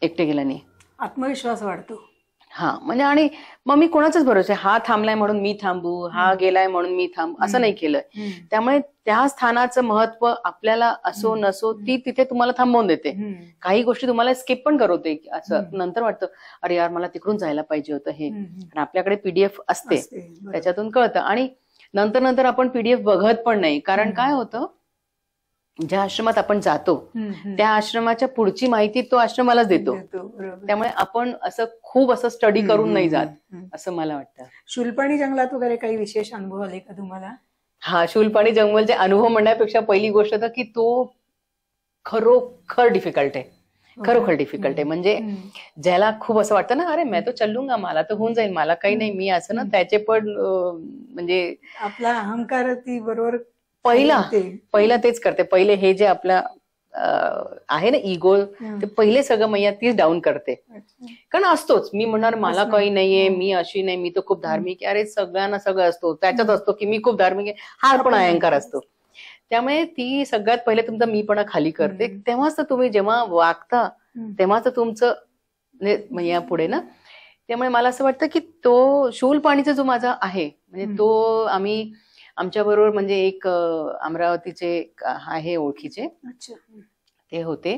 एकटे गेल्याने, आत्मविश्वास वाढतो. हा म्हणजे आणि मग मी कोणाचाच भरोसा हा थांबलाय म्हणून मी थांबू, हा गेलाय म्हणून मी असं नाही केलं. त्यामुळे त्या स्थानाचं महत्व आपल्याला असो नसो ती तिथे तुम्हाला थांबवून देते. काही गोष्टी तुम्हाला स्किप पण करवते. असं नंतर वाटतं अरे यार मला तिकडून जायला पाहिजे होतं हे, आणि आपल्याकडे पीडीएफ असते त्याच्यातून कळतं. आणि नंतर नंतर आपण पीडीएफ बघत पण नाही, कारण काय होतं ज्या आश्रमात आपण जातो त्या आश्रमाच्या पुढची माहिती तो आश्रमालाच देतो. त्यामुळे आपण असं खूप असं स्टडी करून नाही जात असं मला वाटतं. शूलपाणी जंगलात वगैरे काही विशेष अनुभव आले का तुम्हाला? हा, शूलपाणी जंगलचे अनुभव म्हणण्यापेक्षा पहिली गोष्ट तर की तो खरोखर डिफिकल्ट आहे. खरोखर डिफिकल्ट आहे. म्हणजे ज्याला खूप असं वाटतं ना अरे मैं तो चलूंगा, मला तर होऊन जाईल, मला काही नाही, मी असं ना त्याचे पण म्हणजे आपला अहंकार ती बरोबर पहिला तेच करते. पहिले हे जे आपला आहे ना इगो, ते पहिले सगळं मैया तीच डाऊन करते. कारण असतोच, मी म्हणणार मला काही नाहीये, मी अशी नाही, मी तर खूप धार्मिक आहे. अरे सगळ्यांना सगळं असतो, त्याच्यात असतो की मी खूप धार्मिक आहे, हा पण अहंकार असतो. त्यामुळे ती सगळ्यात पहिले तुमचा मीपणा खाली करते. तेव्हाच तर तुम्ही जेव्हा वागता तेव्हाच तर तुमचं मैया पुढे ना. त्यामुळे मला असं वाटतं की तो शूलपाणीचा जो माझा आहे म्हणजे तो आम्ही आमच्या बरोबर म्हणजे एक अमरावतीचे आहे ओळखीचे, ते होते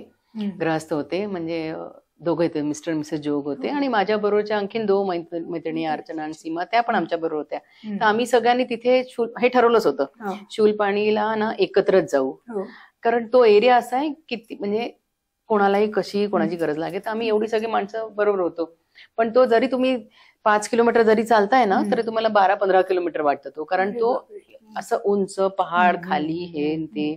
ग्रहस्थ होते, म्हणजे दोघे होते, मिस्टर मिसेस जोग होते. आणि माझ्या बरोबरच्या आणखीन 2 मैत्रिणी अर्चना आणि सीमा, त्या पण आमच्या बरोबर होत्या. तर आम्ही सगळ्यांनी तिथे हे ठरवलंच होतं शूलपाणीला ना एकत्रच जाऊ, कारण तो एरिया असा आहे की म्हणजे कोणालाही कशी कोणाची गरज लागेल. तर आम्ही एवढी सगळी माणसं बरोबर होतो. पण तो जरी तुम्ही 5 किलोमीटर जरी चालताय ना तरी तुम्हाला 12-15 किलोमीटर वाटतं तो, कारण तो असं उंच पहाड खाली हे ते,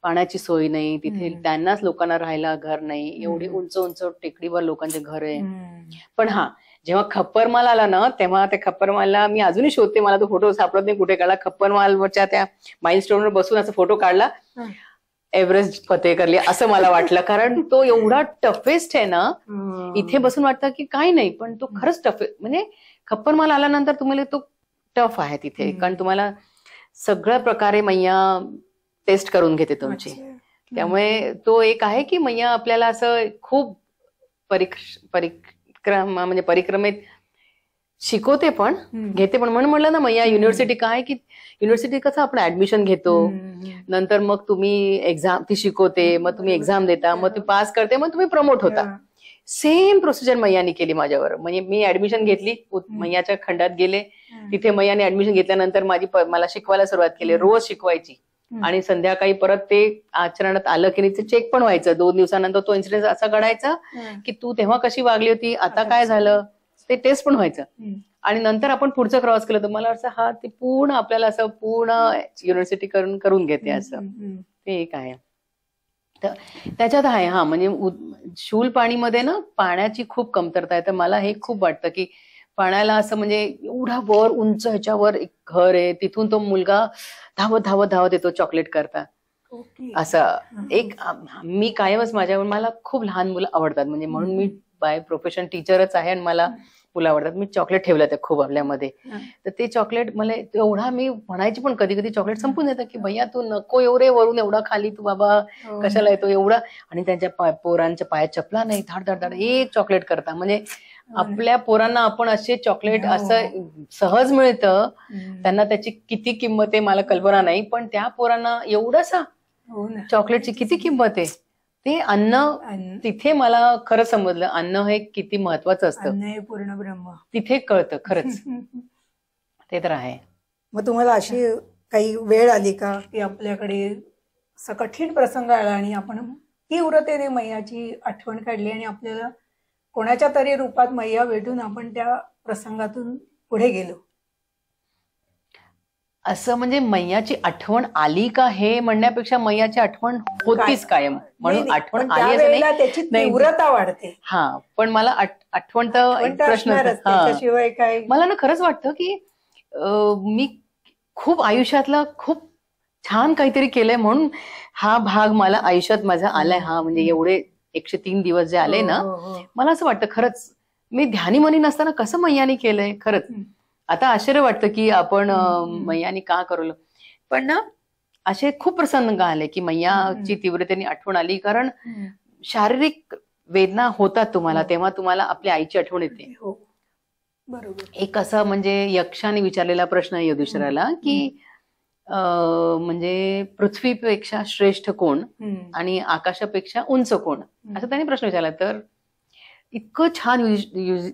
पाण्याची सोय नाही तिथे, त्यांनाच लोकांना राहायला घर नाही, एवढी उंच उंच टेकडीवर लोकांचे घर आहे. पण हा जेव्हा खप्परमाल आला ना तेव्हा त्या खप्परमालला मी अजूनही शोधते, मला तो फोटो सापडत नाही कुठे काढला. खप्परमालवरच्या त्या माइलस्टोनवर बसून असा फोटो काढला, एव्हरेस्ट फतेह करली असं मला वाटलं, कारण तो एवढा टफेस्ट आहे ना. इथे बसून वाटतं की काही नाही, पण तो खरंच टफ आहे. म्हणजे खप्परमाल आल्यानंतर तुम्हाला तो टफ आहे तिथे, कारण तुम्हाला सगळ्या प्रकारे मैया टेस्ट करून घेते तुमची. त्यामुळे तो एक आहे की मैया आपल्याला असं खूप परिक्रमा म्हणजे परिक्रमेत शिकवते पण घेते पण. म्हणून म्हटलं ना मैया युनिव्हर्सिटी काय की युनिव्हर्सिटी कसं आपण ऍडमिशन घेतो, नंतर मग तुम्ही एक्झाम ती शिकवते, मग तुम्ही एक्झाम देता, मग ती पास करते, मग तुम्ही प्रमोट होता. सेम प्रोसिजर मैयानी केली माझ्यावर. म्हणजे मी ऍडमिशन घेतली, मैयाच्या खंडात गेले, तिथे मैयाने ऍडमिशन घेतल्यानंतर मला शिकवायला सुरुवात केली, रोज शिकवायची. आणि संध्याकाळी परत ते आचरणात आलं की नाही ते चेक पण व्हायचं. 2 दिवसानंतर तो इन्सिडेंट असा घडायचा की तू तेव्हा कशी वागली होती, आता काय झालं, ते टेस्ट पण व्हायचं. आणि नंतर आपण पुढचं क्रॉस केलं तर मला असं हा ते पूर्ण आपल्याला असं पूर्ण युनिव्हर्सिटी करून घेते असं ते एक आहे. तर त्याच्यात आहे हा म्हणजे शूलपाणीमध्ये ना पाण्याची खूप कमतरता आहे. तर मला हे खूप वाटतं की पाण्याला असं म्हणजे एवढा वर उंच ह्याच्यावर एक घर आहे, तिथून तो मुलगा धावत धावत धावत येतो चॉकलेट करता. असं एक मी कायमच मला खूप लहान मुलं आवडतात, म्हणजे म्हणून मी बाय प्रोफेशन टीचरच आहे आणि मला मुलं आवडतात. मी चॉकलेट ठेवलं ते खूप आपल्यामध्ये. तर ते चॉकलेट मला एवढा मी म्हणायची पण कधी कधी चॉकलेट संपून येतं की भैया तू नको एवढे वरून एवढा खाली, तू बाबा कशाला येतो एवढा. आणि त्यांच्या पोरांच्या पायात चपला नाही, धाड धाड धाड एक चॉकलेट करता. म्हणजे आपल्या पोरांना आपण असे चॉकलेट असं सहज मिळतं, त्यांना त्याची किती किंमत आहे मला कल्पना नाही, पण त्या पोरांना एवढंसा चॉकलेटची किती किंमत आहे. ते अन्न तिथे मला खरं समजलं, अन्न हे किती महत्वाचं असतं, पूर्ण ब्रह्म तिथे तिथे कळतं खरंच. ते तर आहे. मग तुम्हाला अशी काही वेळ आली का की आपल्याकडे असा कठीण प्रसंग आला आणि आपण तीव्रतेने मैयाची आठवण काढली आणि आपल्याला कोणाच्या तरी रूपात मैया भेटून आपण त्या प्रसंगातून पुढे गेलो? असं म्हणजे मैयाची आठवण आली का हे म्हणण्यापेक्षा मैयाची आठवण होतीच कायम, म्हणून आठवण आली असं नाही, त्याची तीव्रता वाढते. हा पण मला आठवण तर प्रश्न त्याच्याशिवाय काय. मला ना खरंच वाटतं की मी खूप आयुष्यातला खूप छान काहीतरी केलंय म्हणून हा भाग मला आयुष्यात माझा आलाय. हा म्हणजे एवढे 103 दिवस जे आले ना, मला असं वाटतं खरंच मी ध्यानी मनी नसताना कसं मैयानी केलंय. खरंच आता आश्चर्य वाटतं की आपण मैयानी का करवलं. पण ना असे खूप प्रसंग आले की मैयाची तीव्रतेने आठवण आली, कारण शारीरिक वेदना होतात तुम्हाला तेव्हा तुम्हाला आपल्या आईची आठवण येते. बरोबर. एक असा म्हणजे यक्षाने विचारलेला प्रश्न आहे युधिष्ठिराला की म्हणजे पृथ्वीपेक्षा श्रेष्ठ कोण आणि आकाशापेक्षा उंच कोण, असं त्यांनी प्रश्न विचारला. तर इतकं छान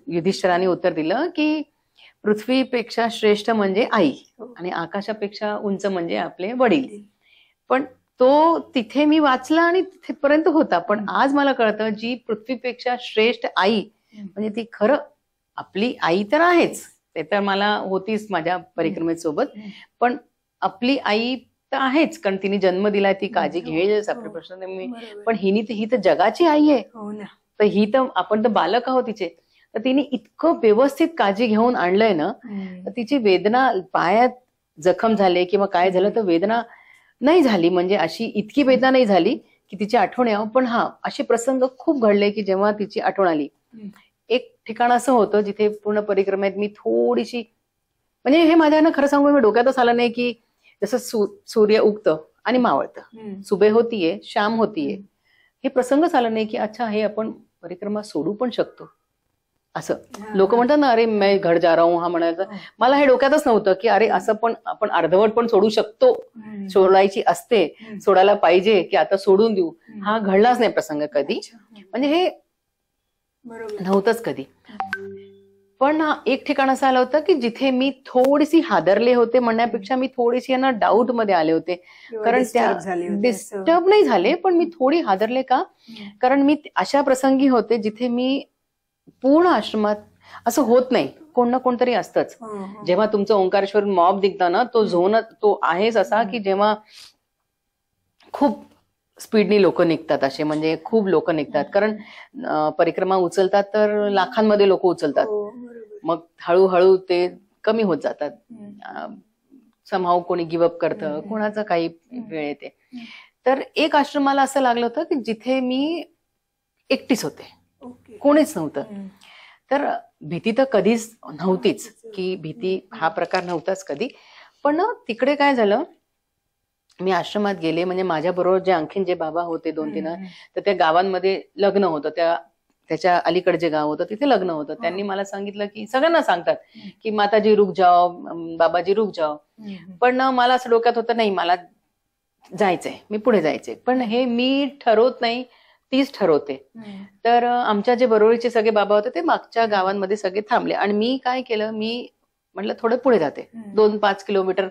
युधिष्ठिराने उत्तर दिलं की पृथ्वीपेक्षा श्रेष्ठ म्हणजे आई आणि आकाशापेक्षा उंच म्हणजे आपले वडील. पण तो तिथे मी वाचला आणि तिथेपर्यंत होता. पण आज मला कळतं जी पृथ्वीपेक्षा श्रेष्ठ आई म्हणजे ती खरं आपली आई तर आहेच, ते तर मला होतीच माझ्या परिक्रमेसोबत, पण आपली आई तर आहेच कारण तिने जन्म दिलाय, ती काळजी घेईल आपले प्रश्न मी. पण ही तर जगाची आई आहे. तर ही तर आपण तर बालक आहोत तिचे. तर तिने इतकं व्यवस्थित काळजी घेऊन आणलंय ना, तर तिची वेदना पायात जखम झाले किंवा काय झालं तर वेदना नाही झाली, म्हणजे अशी इतकी वेदना नाही झाली की तिची आठवण यावं. पण हा असे प्रसंग खूप घडले की जेव्हा तिची आठवण आली. एक ठिकाण असं होतं जिथे पूर्ण परिक्रमेत मी थोडीशी म्हणजे हे माझ्यानं खरं सांगू मी डोक्यातच आलं नाही की जसं सूर्य उगतं आणि मावळतं, सुबे होतीये शाम होतीये, हे प्रसंगच आलं नाही की अच्छा हे आपण परिक्रमा सोडू पण शकतो असं. लोक म्हणतात ना अरे मैं घर जा रहा हूं, हा म्हणायचं. मला हे डोक्यातच नव्हतं की अरे असं पण आपण अर्धवट पण सोडू शकतो, सोडायची असते, सोडायला पाहिजे की आता सोडून देऊ. हा घडलाच नाही प्रसंग कधी, म्हणजे हे नव्हतंच कधी. पण एक ठिकाण असं आलं होतं की जिथे मी थोडीशी हादरले होते म्हणण्यापेक्षा मी थोडीशी यांना डाऊट मध्ये आले होते. कारण त्या डिस्टर्ब नाही झाले पण मी थोडी हादरले का, कारण मी अशा प्रसंगी होते जिथे मी पूर्ण आश्रमात असं होत नाही, कोण ना कोणतरी असतंच. जेव्हा तुमचं ओंकारेश्वर मॉब दिसतं ना, तो झोन तो आहेच असा की जेव्हा खूप स्पीडनी लोक निघतात, असे म्हणजे खूप लोक निघतात. कारण परिक्रमा उचलतात तर लाखांमध्ये लोक उचलतात, मग हळूहळू ते कमी होत जातात. समहाव कोणी गिव्हअप करतं, कोणाचं काही वेळ येते. तर एक आश्रमाला असं लागलं होतं की जिथे मी एकटीच होते, कोणीच नव्हतं. तर भीती तर कधीच नव्हतीच, की भीती हा प्रकार नव्हताच कधी. पण तिकडे काय झालं, मी आश्रमात गेले म्हणजे माझ्या बरोबर जे आणखीन जे बाबा होते 2-3, तर त्या गावांमध्ये लग्न होतं, त्याच्या अलीकडे जे गाव होतं तिथे लग्न होतं. त्यांनी मला सांगितलं की सगळ्यांना सांगतात की माताजी रुक जाओ, बाबाजी रुक जाओ. पण मला असं डोक्यात होतं नाही मला जायचंय, मी पुढे जायचंय. पण हे मी ठरवत नाही, तीच ठरवते. तर आमच्या जे बरोबरचे सगळे बाबा होते ते मागच्या गावांमध्ये सगळे थांबले आणि मी काय केलं, मी म्हटलं थोडं पुढे जाते, 2-5 किलोमीटर.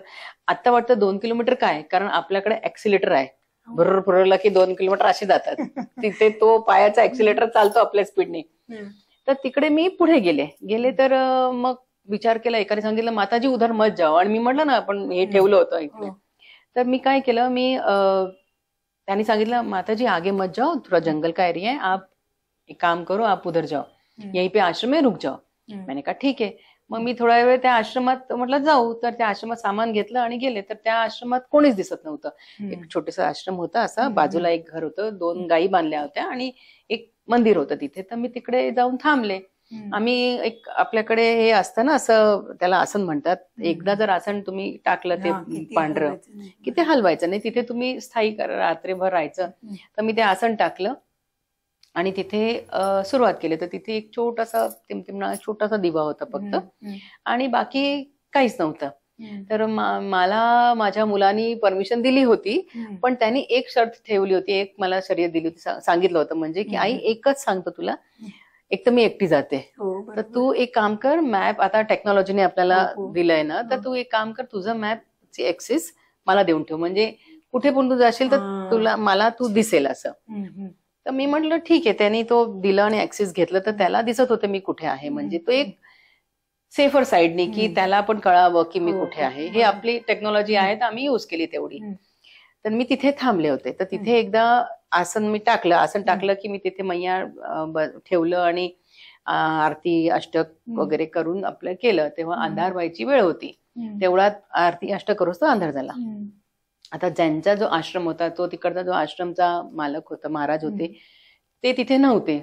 आता वाटतं 2 किलोमीटर काय, कारण आपल्याकडे ऍक्सिलेटर आहे, बरोबर पुरवला की 2 किलोमीटर असे जातात. तिथे तो पायाचा ऍक्सिलेटर चालतो आपल्या स्पीडने. तर तिकडे मी पुढे गेले तर मग विचार केला, एकाने सांगितलं माताजी उधर मत जाओ, आणि मी म्हटलं ना आपण हे ठेवलं होतं इकडे. तर मी काय केलं, मी त्यांनी सांगितलं माताजी आगे मत जाओ, थोड़ा जंगल का एरिया है, आप एक काम करो आप उधर जाओ, यहीं पे आश्रम में रुक जाओ. मैंने कहा ठीक आहे. मग मी थोडा वेळ त्या आश्रमात म्हटलं जाऊ, तर त्या आश्रमात सामान घेतलं आणि गेले. तर त्या आश्रमात कोणीच दिसत नव्हतं. एक छोटासा आश्रम होता असा, बाजूला एक घर होतं, 2 गायी बांधल्या होत्या आणि एक मंदिर होतं तिथे. तर मी तिकडे जाऊन थांबले. आम्ही एक आपल्याकडे हे असतं ना असं, त्याला आसन म्हणतात, एकदा जर आसन तुम्ही टाकलं ते पांढरं की ते हलवायचं नाही, तिथे तुम्ही स्थायी रात्रभर राहायचं. तर मी ते आसन टाकलं आणि तिथे सुरुवात केली. तर तिथे एक छोटासा दिवा होता फक्त आणि बाकी काहीच नव्हतं. तर मला माझ्या मुलांनी परमिशन दिली होती, पण त्यांनी एक शर्त ठेवली होती, एक मला शर्यत दिली होती, सांगितलं होतं म्हणजे की आई एकच सांगतो तुला, एक तर मी एकटी जाते, तर तू एक काम कर, मॅप आता टेक्नॉलॉजीने आपल्याला दिलंय ना, तर तू एक काम कर, तुझं मॅपची ऍक्सेस मला देऊन ठेव, म्हणजे कुठे पण तू जाशील तर मला तू दिसेल असं. तर मी म्हटलं ठीक आहे. त्यांनी तो दिला आणि ऍक्सेस घेतलं, तर त्याला दिसत होतं मी कुठे आहे, म्हणजे तो एक सेफर साईडनी की त्याला पण कळावं की मी कुठे आहे. हे आपली टेक्नॉलॉजी आहे तर आम्ही युज केली तेवढी. तर मी तिथे थांबले होते. तर तिथे एकदा आसन मी टाकलं, आसन टाकलं की मी तिथे मैया ठेवलं आणि आरती अष्टक वगैरे करून आपलं केलं. तेव्हा अंधार व्हायची वेळ होती, तेवढ्यात आरती अष्टक करूच तर अंधार झाला. आता ज्यांचा जो आश्रम होता, तो तिकडचा जो आश्रमचा मालक होता, महाराज होते, ते तिथे नव्हते.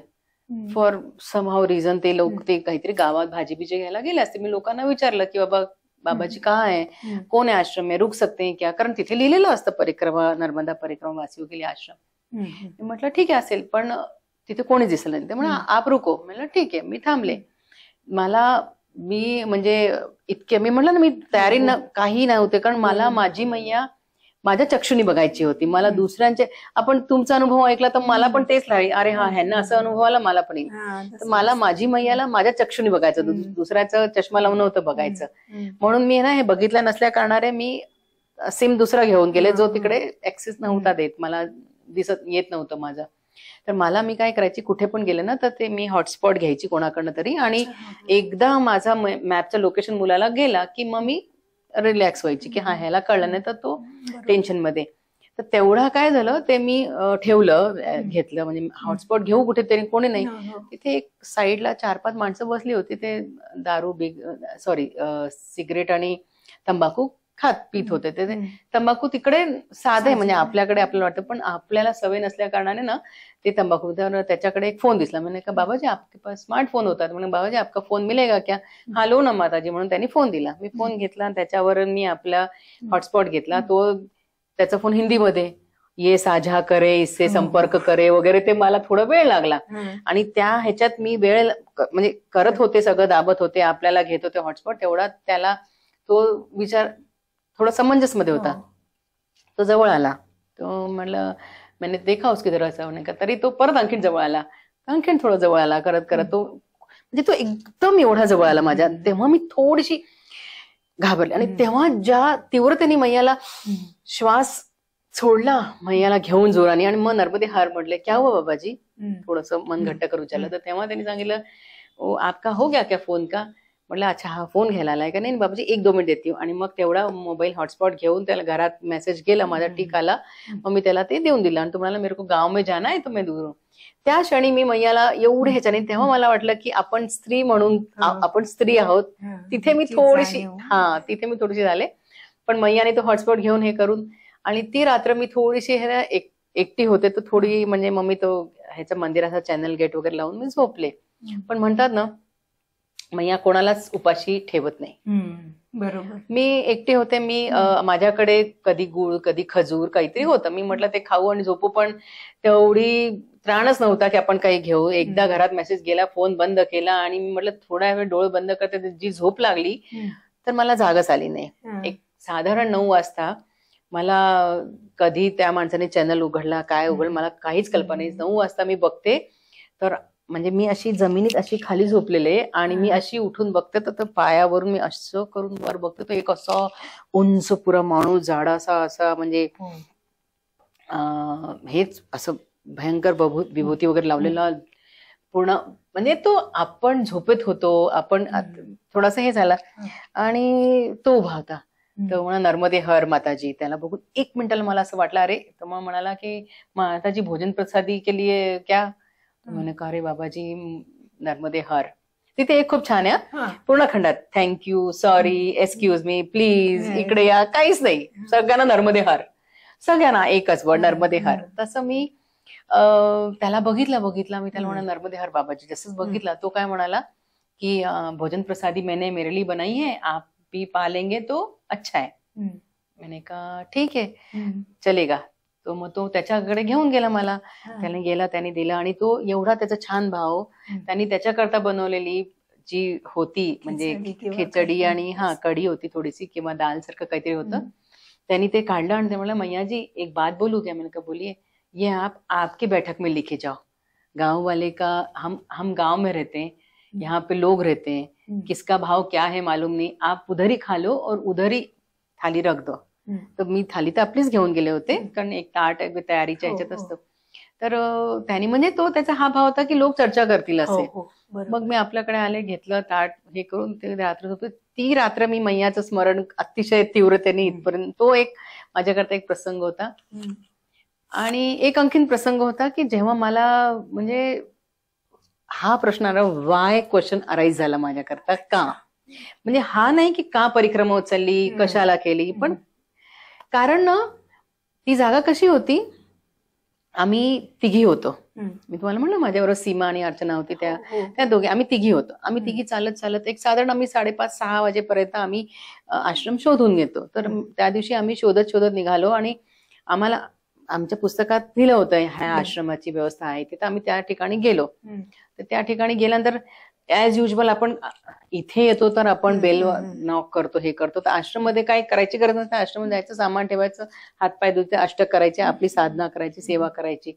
फॉर समहाव रिझन ते लोक ते काहीतरी गावात भाजी बिजी घ्यायला गेले असते. मी लोकांना विचारलं की बाबा बाबाजी कहाँ है, कौन है आश्रम में, रुक सकते हैं क्या, कारण तिथे लिहिलेलं असतं परिक्रमा, नर्मदा परिक्रमा वासियों के लिए आश्रम. मी म्हटलं ठीक आहे असेल, पण तिथे कोणीच दिसलं नाही. ते म्हणा आप रुको. म्हटलं ठीक आहे. मी थांबले. मला मी म्हणजे इतके मी म्हटलं ना, मी तयारी काही नव्हते, कारण मला माझी मैया माझ्या चक्षुनी बघायची होती. मला दुसऱ्यांचे, आपण तुमचा अनुभव ऐकला तर मला पण तेच लागले, अरे हा ह्यांना असं अनुभव आला, मला पण येईल. तर मला माझी मैयाला माझ्या चक्षुनी बघायचं, दुसऱ्याचं चष्मा लावून नव्हतं बघायचं. म्हणून मी ना हे बघितलं नसल्या कारणाने मी सिम दुसरा घेऊन गेले, जो तिकडे ऍक्सेस नव्हता देत, मला दिसत येत नव्हतं माझं. तर मी काय करायची, कुठे पण गेले ना तर ते मी हॉटस्पॉट घ्यायची कोणाकडनं तरी, आणि एकदा माझा मॅपचं लोकेशन मुलाला गेला की मग मी रिलॅक्स व्हायची की हा ह्याला कळलं नाही तर तो टेन्शन मध्ये. तर तेवढा काय झालं, ते मी ठेवलं, घेतलं, म्हणजे हॉटस्पॉट घेऊ कुठेतरी, कोणी नाही. तिथे एक साईडला 4-5 माणसं बसली होती, ते दारू सिगरेट आणि तंबाखू पीत होते. ते तंबाखू तिकडे साधे, म्हणजे आपल्याकडे आपल्याला वाटतं, पण आपल्याला सवय नसल्या कारणाने ना ते तंबाखू. त्याच्याकडे एक फोन दिसला, मैंने कहा बाबाजी आपके पास स्मार्टफोन होता, म्हणे बाबाजी आपका फोन मिलेगा क्या? हा लो ना माताजी, म्हणून त्यांनी फोन दिला. मी फोन घेतला, त्याच्यावर मी आपला हॉटस्पॉट घेतला. तो त्याचा फोन हिंदीमध्ये, ये साझा करे, इससे संपर्क करे वगैरे, ते मला थोडा वेळ लागला. आणि त्या ह्याच्यात मी वेळ म्हणजे करत होते, सगळं दाबत होते, आपल्याला घेत होते हॉटस्पॉट. तेवढा त्याला तो विचार थोडा समंजस मध्ये होता. तो जवळ आला, तो म्हणलं, मैंने देखा उसकी तरह ऐसा होने का. तरी तो परत आणखीन जवळ आला, आणखीन थोडं जवळ आला, करत करत तो म्हणजे तो एकदम एवढा जवळ आला माझ्या. तेव्हा मी थोडीशी घाबरले, आणि तेव्हा ज्या तीव्रतेने मैयाला श्वास सोडला, मैयाला घेऊन जोराने, आणि मग नर्मदे हार म्हटले, क्या हुआ बाबाजी, थोडस मन घट्ट करून विचारलं. तर तेव्हा त्यांनी सांगितलं, ओ आपका हो गया क्या फोन का? म्हटलं अच्छा हा फोन घ्यायला आलाय का? नाही बाबाजी 1-2 मिनिट देते. आणि मग तेवढा मोबाईल हॉटस्पॉट घेऊन त्याला घरात मेसेज गेला माझा, टिक आला, मग मी त्याला ते देऊन दिलं. आणि तुम्हाला मेरे को गाव में जाना है तो मैं दूर हूं. त्या क्षणी मी मैयाला एवढे ह्याच्याने, तेव्हा मला वाटलं की आपण स्त्री म्हणून, आपण स्त्री आहोत. तिथे मी थोडीशी झाले. पण मैयाने तो हॉटस्पॉट घेऊन हे करून, आणि ती रात्र मी थोडीशी एकटी होते, तर थोडी म्हणजे मम्मी तो ह्याचा मंदिराचा चॅनल गेट वगैरे लावून मी झोपले. पण म्हणतात ना, मैया कोणालाच उपाशी ठेवत नाही. बरोबर. मी एकटे होते, मी माझ्याकडे कधी गुळ, कधी खजूर, काहीतरी होतं. मी म्हटलं ते खाऊ आणि झोपू, पण तेवढी त्राणच नव्हता की आपण काही घेऊ. एकदा घरात मेसेज गेला, फोन बंद केला, आणि मी म्हटलं थोडा वेळ डोळे बंद करते, जी झोप लागली तर मला जागच आली नाही. एक साधारण 9 वाजता मला, कधी त्या माणसाने चॅनल उघडला, काय उघडलं, मला काहीच कल्पना नाही. 9 वाजता मी बघते, तर म्हणजे मी अशी जमिनीत अशी खाली झोपलेले, आणि मी अशी उठून बघते तर पायावरून मी असं करून वर बघते, तो एक असा उंच पुरा माणूस, जाडासा असा, म्हणजे हेच असं भयंकर विभूती वगैरे लावलेला पूर्ण, म्हणजे तो, आपण झोपेत होतो, आपण थोडासा हे झाला, आणि तो उभा होता. तर म्हणा नर्मदे हर माताजी. त्याला बघून 1 मिनिटाला मला असं वाटलं, अरे, तर मग म्हणाला की माताजी भोजन प्रसादी के लिए क्या? मैंने कहा अरे बाबाजी नर्मदे हर. तिथे एक खूप छान आहे पूर्ण खंडात, thank you, sorry, excuse me, please, इकडे या, काहीच नाही, सगळ्यांना नर्मदे हर, सगळ्यांना एकच वर्ड नर्मदे हर. तसं मी त्याला बघितला, मी त्याला म्हणा नर्मदे हर बाबाजी. जसंच बघितला, तो काय म्हणाला की भोजन प्रसादी मैंने मेरे लिए बनाई है, आप भी पालेंगे तो अच्छा है. मैंने कहा ठीक है, चलेगा. तो मग तो त्याच्याकडे घेऊन गेला मला, त्याने गेला, त्याने दिला, आणि तो एवढा त्याचा छान भाव, त्यांनी त्याच्याकरता बनवलेली जी होती, म्हणजे खिचडी आणि कढी होती थोडीशी, किंवा दाल सारखं काहीतरी होतं, त्यांनी ते काढलं, आणि ते म्हणलं मैया जी एक बात बोलू क्या? मैंने कहा बोलिए. ये आप आपकी बैठक में लिखे जाओ, गाँव वाले का, हम गाँव में रहते हैं, यहाँ पे लोग रहते हैं, किसका भाव क्या है मालूम नहीं, आप उधर ही खा लो और उधर ही थाली रख दो. तर मी थाली तर आपलीच घेऊन गेले होते, कारण एक ताट तयारीच्या ह्याच्यात असतं. तर त्यांनी, म्हणजे तो त्याचा हा भाव होता की लोक चर्चा करतील असे. मग मी आपल्याकडे आले, घेतलं ताट, हे करून ते रात्र झोपले. ती रात्र मी मैयाचं स्मरण अतिशय तीव्रतेने इथपर्यंत, तो एक माझ्याकरता एक प्रसंग होता. आणि एक आणखीन प्रसंग होता की जेव्हा मला, म्हणजे हा प्रश्न आला, वाय क्वेश्चन अराईज झाला माझ्याकरता, का, म्हणजे हा नाही की का परिक्रमा उचलली, कशाला केली, पण कारण ना ती जागा कशी होती, आम्ही तिघी होतो. मी तुम्हाला म्हणलं माझ्याबरोबर सीमा आणि अर्चना होती, त्या दोघे, आम्ही तिघी होतो. आम्ही तिघी चालत एक साधारण आम्ही 5:30-6 वाजेपर्यंत आम्ही आश्रम शोधून घेतो. तर त्या दिवशी आम्ही शोधत निघालो, आणि आम्हाला आमच्या पुस्तकात लिहिलं होतं ह्या आश्रमाची व्यवस्था आहे, तिथं आम्ही त्या ठिकाणी गेलो. तर त्या ठिकाणी गेल्यानंतर ऍज युजल आपण इथे येतो तर आपण बेल नॉक करतो, हे करतो. तर आश्रम मध्ये काय करायची गरज नसते. आश्रम मध्ये जायचं, सामान ठेवायचं, हातपाय धुते, अष्टक करायचे, आपली साधना करायची, सेवा करायची.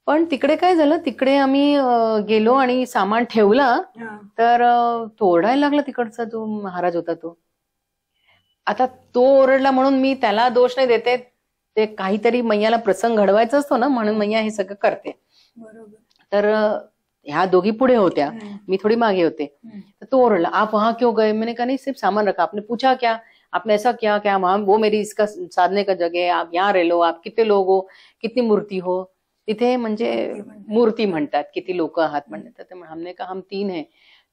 पण तिकडे काय झालं, तिकडे आम्ही गेलो आणि सामान ठेवला तर तो ओरडायला लागला. तिकडचा जो महाराज होता तो, आता तो ओरडला म्हणून मी त्याला दोष नाही देते, ते काहीतरी मैयाला प्रसंग घडवायचा असतो ना, म्हणून मैया हे सगळं करते. तर ह्या दोघी पुढे होत्या, मी थोडी मागे होते. तर तो ओरडला, आप वहां क्यों गए? मैंने कहा नहीं, सिर्फ सामान रखा. आपने पूछा क्या? आपने ऐसा क्या क्या? वहां वो मेरी इसका साधने का जगह है, आप यहाँ रह लो. आप कितने लोग हो, कितनी मूर्ति हो? तिथे म्हणजे मूर्ती म्हणतात, किती लोक आहात म्हणतात. तर हमने कहा हम 3 है.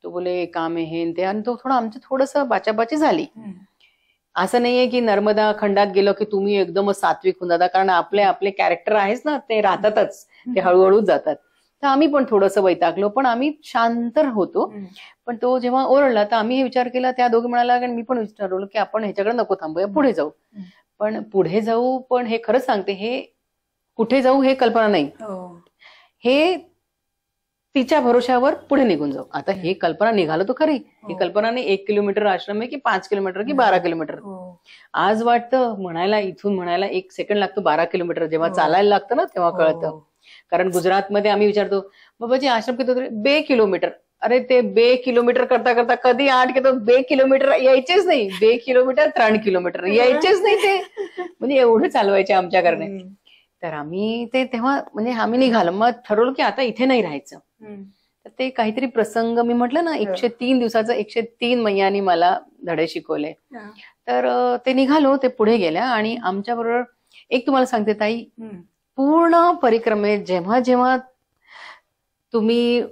तो बोले काम आहे ते, आणि तो थोडं आमचं थोडंसं बाचाबाची झाली. असं नाहीये की नर्मदा खंडात गेलो की तुम्ही एकदमच सात्विक होऊन जाता, कारण आपले आपले कॅरेक्टर आहेच ना, ते राहतातच, ते हळूहळू जातात. तर आम्ही पण थोडंसं वैतागलो, पण आम्ही शांत होतो. पण तो जेव्हा ओरडला तर आम्ही हे विचार केला, त्या दोघी म्हणाला, आणि मी पण विचारलं की आपण ह्याच्याकडे नको थांबूया, पुढे जाऊ. पण पुढे जाऊ, पण हे खरंच सांगते, हे कुठे जाऊ हे कल्पना नाही, हे तिच्या भरोशावर पुढे निघून जाऊ. आता हे कल्पना निघालो तो खरी, ही कल्पना नाही 1 किलोमीटर आश्रम आहे की 5 किलोमीटर की 12 किलोमीटर. आज वाटतं म्हणायला, इथून म्हणायला 1 सेकंड लागतो, 12 किलोमीटर जेव्हा चालायला लागतं ना तेव्हा कळतं. कारण गुजरातमध्ये आम्ही विचारतो, बाबाजी आश्रम किती होते? 2 किलोमीटर. अरे ते 2 किलोमीटर करता करता कधी 8 किलो 2 किलोमीटर यायचेच नाही. 2 किलोमीटर 3 किलोमीटर यायचेच नाही ते, म्हणजे एवढं चालवायचे आमच्याकडे. तर आम्ही ते तेव्हा म्हणजे आम्ही निघालो, मग ठरवलं की आता इथे नाही राहायचं. तर ते काहीतरी प्रसंग, मी म्हटलं ना 103 दिवसाचं 103 मैयांनी मला धडे शिकवले. तर ते निघालो, ते पुढे गेल्या. आणि आमच्या बरोबर एक तुम्हाला सांगते ताई, पूर्ण परिक्रमेत जेव्हा जेव्हा तुम्ही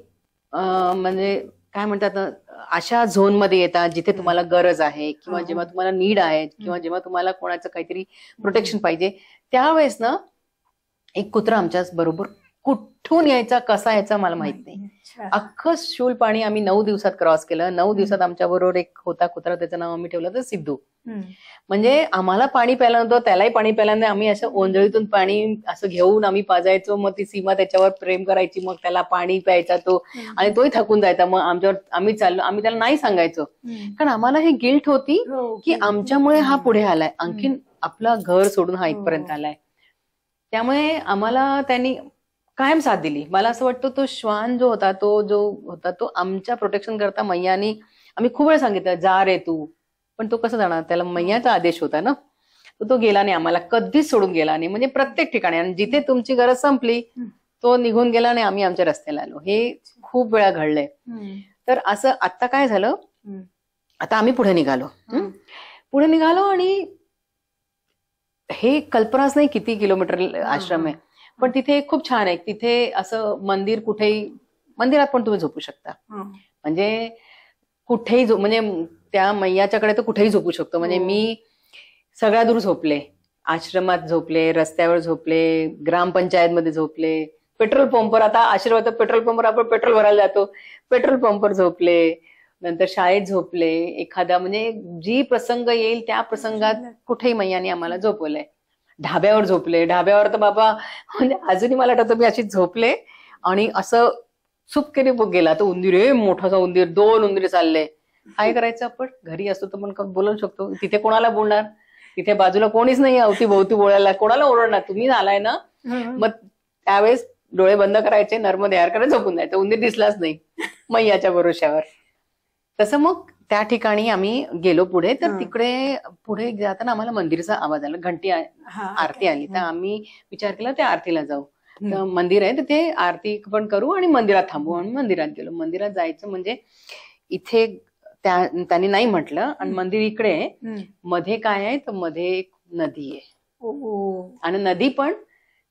म्हणजे काय म्हणतात, अशा झोन मध्ये येतात जिथे तुम्हाला गरज आहे, किंवा जेव्हा तुम्हाला नीड आहे, किंवा जेव्हा तुम्हाला कोणाचं काहीतरी प्रोटेक्शन पाहिजे, त्यावेळेस ना एक कुत्रा आमच्या बरोबर कुठून यायचा, कसा यायचा मला माहित नाही. अख्खं शूल पाणी आम्ही 9 दिवसात क्रॉस केलं. 9 दिवसात आमच्या बरोबर एक होता कुत्रा, त्याचं नाव आम्ही ठेवलं तर सिद्धू. म्हणजे आम्हाला पाणी प्यायला नव्हतं, त्यालाही पाणी प्यायला नाही. आम्ही असं ओंजळीतून पाणी असं घेऊन आम्ही पाजायचो, मग ती सीमा त्याच्यावर प्रेम करायची, मग त्याला पाणी प्यायचा तो, आणि तोही थकून जायचा. मग आमच्यावर आम्ही चाललो, आम्ही त्याला नाही सांगायचो, कारण आम्हाला हे गिल्ट होती की आमच्यामुळे हा पुढे आलाय, आणखीन आपलं घर सोडून हा इथपर्यंत आलाय. त्यामुळे आम्हाला त्यांनी कायम साथ दिली. मला असं वाटतं तो श्वान जो होता तो आमच्या प्रोटेक्शन करता मैयानी, आम्ही खूप वेळ सांगितलं जा रे तू, पण तो कसं जाणार, त्याला मैयाचा आदेश होता ना. तो गेला नाही, आम्हाला कधीच सोडून गेला नाही. म्हणजे प्रत्येक ठिकाणी, आणि जिथे तुमची गरज संपली तो निघून गेला आणि आम्ही आमच्या रस्त्याला आलो. हे खूप वेळा घडलंय. तर असं आता काय झालं, आता आम्ही पुढे निघालो आणि हे कल्पनाच नाही किती किलोमीटर आश्रम आहे, पण तिथे खूप छान आहे. तिथे असं मंदिर, कुठेही मंदिरात पण तुम्ही झोपू शकता. म्हणजे कुठेही म्हणजे त्या मैयाच्याकडे तर कुठेही झोपू शकतो. म्हणजे मी सगळ्या दूर झोपले, आश्रमात झोपले, रस्त्यावर झोपले, ग्रामपंचायत मध्ये झोपले, पेट्रोल पंपवर, आता आशीर्वाद पेट्रोल पंपवर आपण पेट्रोल भरायला जातो, पेट्रोल पंपवर झोपले, नंतर शाळेत झोपले. एखादा म्हणजे जी प्रसंग येईल त्या प्रसंगात कुठेही मैयाने आम्हाला झोपवलंय. ढाब्यावर झोपले, ढाब्यावर तर बाबा म्हणजे अजूनही मला आठवतं, मी अशी झोपले आणि असं चुपकेने गेला तो उंदीर, मोठासा उंदीर, 2 उंदीर चालले. काय करायचं, आपण घरी असतो तर पण बोलू शकतो, तिथे कोणाला बोलणार, तिथे बाजूला कोणीच नाही अवतीभोवती बोलायला, कोणाला ओरडणार, तुम्ही आलाय ना. मग त्यावेळेस डोळे बंद करायचे, नर्म तयार करायला झोपून जायचं, उंदीर दिसलाच नाही मैयाच्या भरोश्यावर. तसं मग त्या ठिकाणी आम्ही गेलो पुढे. तर तिकडे पुढे जाताना आम्हाला मंदिराचा आवाज आला, घंटी आरती आली. तर आम्ही विचार केला त्या आरतीला जाऊ. तर मंदिर आहे, तिथे आरती पण करू आणि मंदिरात थांबू. आणि मंदिरात गेलो. मंदिरात जायचं म्हणजे इथे त्यांनी नाही म्हटलं, आणि मंदिर इकडे आहे. मध्ये काय आहे, तर मध्ये एक नदी आहे, आणि नदी पण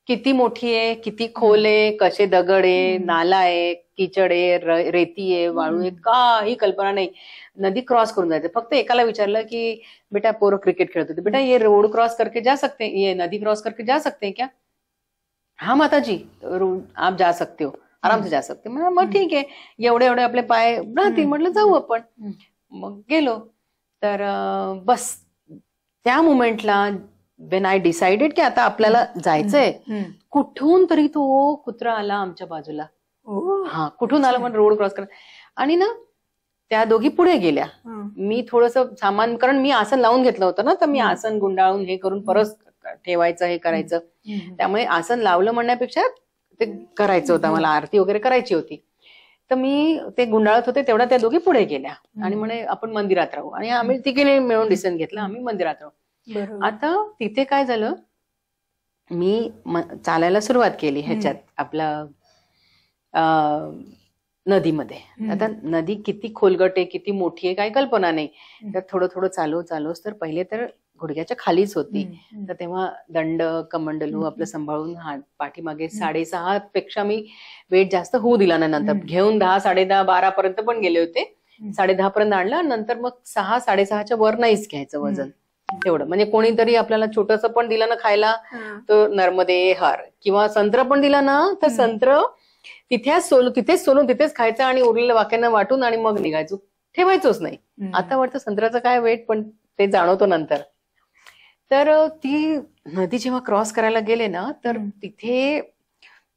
किती मोठी आहे, किती खोल आहे, कसे दगड आहे, नाला आहे, किचड आहे, रेती आहे, वाळू आहे, काही कल्पना नाही. नदी क्रॉस करून जायचं. फक्त एकाला विचारलं की बेटा, पोरं क्रिकेट खेळत होते, बेटा ये रोड क्रॉस करके जा सकते, ये नदी क्रॉस करके जा सकते हैं क्या? हाँ माताजी, आप जा सकते हो, आराम से जा सकते. मग ठीक आहे, एवढे एवढे आपले पाय राहतील, म्हटलं जाऊ आपण. मग गेलो. तर बस त्या मुमेंटला वेन आय डिसाइडेड की आता आपल्याला जायचंय, कुठून तरी तो कुत्रा आला आमच्या बाजूला. हा, कुठून आला, पण रोड क्रॉस करा. आणि ना त्या दोघी पुढे गेल्या. मी थोडस सामान, कारण मी आसन लावून घेतलं होतं ना, तर मी आसन गुंडाळून हे करून परत ठेवायचं, हे करायचं. त्यामुळे आसन लावलं म्हणण्यापेक्षा ते करायचं होतं मला, आरती वगैरे करायची होती. तर मी ते गुंडाळत होते तेवढा त्या दोघी पुढे गेल्या आणि म्हणे आपण मंदिरात राहू. आणि आम्ही तिघीने मिळून डिसिजन घेतलं आम्ही मंदिरात राहू. आता तिथे काय झालं, मी चालायला सुरुवात केली ह्याच्यात आपला नदीमध्ये. आता नदी किती खोलगट आहे, किती मोठी आहे, काही कल्पना नाही. तर थोडं थोडं चालूच तर पहिले तर गुडघ्याच्या खालीच होती. तर तेव्हा दंड कमंडलू आपलं सांभाळून पाठीमागे 6.5 पेक्षा मी वेट जास्त होऊ दिला ना. नंतर घेऊन 10, 10:30, 12 पर्यंत पण गेले होते. 10:30 पर्यंत आणलं. नंतर मग 6, 6.5च्या वर नाहीच घ्यायचं वजन तेवढं. म्हणजे कोणीतरी आपल्याला छोटस पण दिलं ना खायला, तर नर्मदे हार किंवा संत्र पण दिला ना, तर संत्र तिथेच सोलून तिथेच खायचं आणि उरलेल्या वाक्यांना वाटून आणि मग निघायचो, ठेवायचोच नाही. आता वाटतं संत्र्याचं काय वेट, पण ते जाणवतो नंतर. तर ती नदी जेव्हा क्रॉस करायला गेले ना, तर तिथे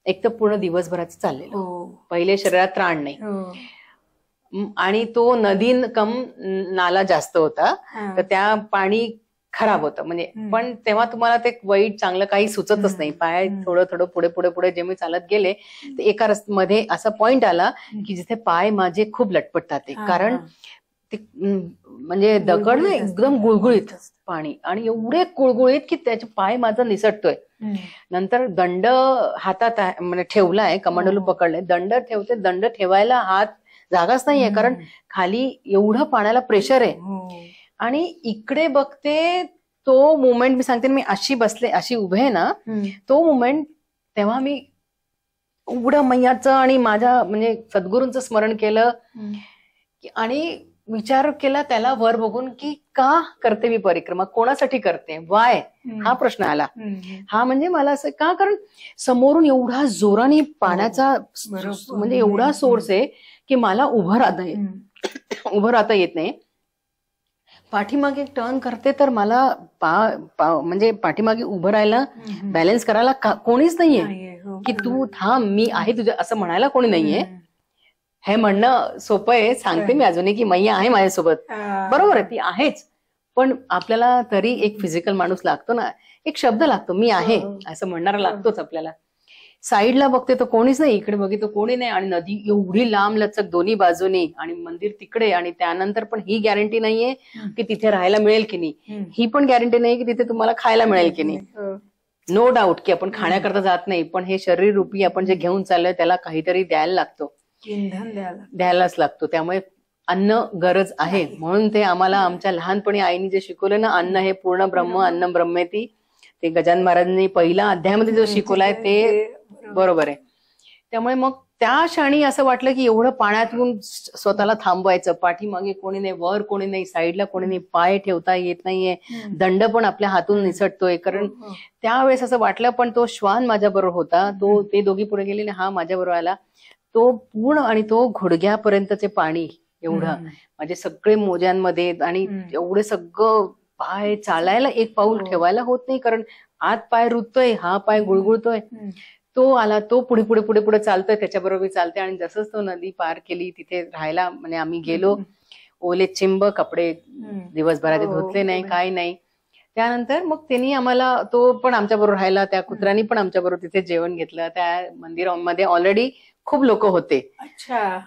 एक तर पूर्ण दिवसभराचं चाललेलं, पहिले शरीरात त्राण नाही आणि तो नदी कम नाला जास्त होता, तर त्या पाणी खराब होतं. म्हणजे पण तेव्हा तुम्हाला ते वाईट चांगलं काही सुचतच नाही. पाय थोडं थोडं पुढे जे मी चालत गेले, तर एका मध्ये असा पॉइंट आला की जिथे पाय माझे खूप लटपटतात, कारण ते म्हणजे दगड ना एकदम गुळगुळीत पाणी आणि एवढे गुळगुळीत की त्याचे पाय माझा निसटतोय. नंतर दंड हातात म्हणजे ठेवलाय, कमंडलू पकडले, दंड ठेवते, दंड ठेवायला हात जागाच नाहीये, कारण खाली एवढं पाण्याला प्रेशर आहे. आणि इकडे बघते तो मुवमेंट, मी सांगते मी अशी बसले, अशी उभे आहे ना, तो मुवमेंट तेव्हा मी उघडं मैयाचं आणि माझ्या म्हणजे सद्गुरूंचं स्मरण केलं आणि विचार केला त्याला वर बघून की का करते मी परिक्रमा, कोणासाठी करते, वाय, हा प्रश्न आला. हा म्हणजे मला असं का, कारण समोरून एवढा जोराने पाण्याचा म्हणजे एवढा सोर्स आहे की मला उभं राहता येत नाही. पाठीमागे टर्न करते तर मला म्हणजे पाठीमागे उभं राहायला, बॅलन्स करायला कोणीच नाहीये की तू थांब मी आहे तुझ्या, असं म्हणायला कोणी नाहीये. हे म्हणणं सोपं आहे, सांगते मी अजूनही की मैया आहे माझ्यासोबत, बरोबर आहे ती आहेच, पण आपल्याला तरी एक फिजिकल माणूस लागतो ना, एक शब्द लागतो, मी आहे असं म्हणणारा लागतोच आपल्याला. साईडला बघते तर कोणीच नाही, इकडे बघितलं कोणी नाही आणि नदी एवढी लांब लचक दोन्ही बाजूनी आणि मंदिर तिकडे. आणि त्यानंतर पण ही गॅरंटी नाहीये की तिथे राहायला मिळेल की नाही, ही पण गॅरंटी नाही की तिथे तुम्हाला खायला मिळेल की नाही. नो डाऊट की आपण खाण्याकरता जात नाही, पण हे शरीर रूपी आपण जे घेऊन चाललोय त्याला काहीतरी द्यायला लागतो, द्यायलाच लागतो. त्यामुळे अन्न गरज आहे. म्हणून ते आम्हाला आमच्या लहानपणी आईने जे शिकवलं ना, अन्न हे पूर्ण ब्रह्म, अन्नम ब्रह्मेती, ते गजानन महाराजांनी पहिल्या अध्यायामध्ये जो शिकवलाय ते बरोबर आहे. त्यामुळे मग त्या क्षणी असं वाटलं की एवढं पाण्यात येऊन स्वतःला थांबवायचं, पाठीमागे कोणी नाही, वर कोणी नाही, साईडला कोणी नाही, पाय ठेवता येत नाहीये, दंड पण आपल्या हातून निसटतोय. कारण त्यावेळेस असं वाटलं, पण तो श्वान माझ्या बरोबर होता, तो ते दोघी पुढे गेलेले, हा माझ्या बरोबर आला, तो पूर्ण आणि तो घोडग्यापर्यंतचे पाणी एवढं म्हणजे सगळे मोज्यांमध्ये आणि एवढे सगळं पाय चालायला एक पाऊल ठेवायला होत नाही, कारण आत पाय रुततोय, हा पाय गुळगुळतोय. तो आला, तो पुढे पुढे पुढे पुढे चालतोय, त्याच्याबरोबर चालते. आणि जसंच तो नदी पार केली तिथे राहायला म्हणजे आम्ही गेलो, ओले चिंब, कपडे दिवसभराचे धुतले नाही, काय नाही. त्यानंतर मग त्यांनी आम्हाला, तो पण आमच्या बरोबर राहिला, त्या कुत्र्यांनी पण आमच्या बरोबर तिथे जेवण घेतलं. त्या मंदिरामध्ये ऑलरेडी खूप लोक होते.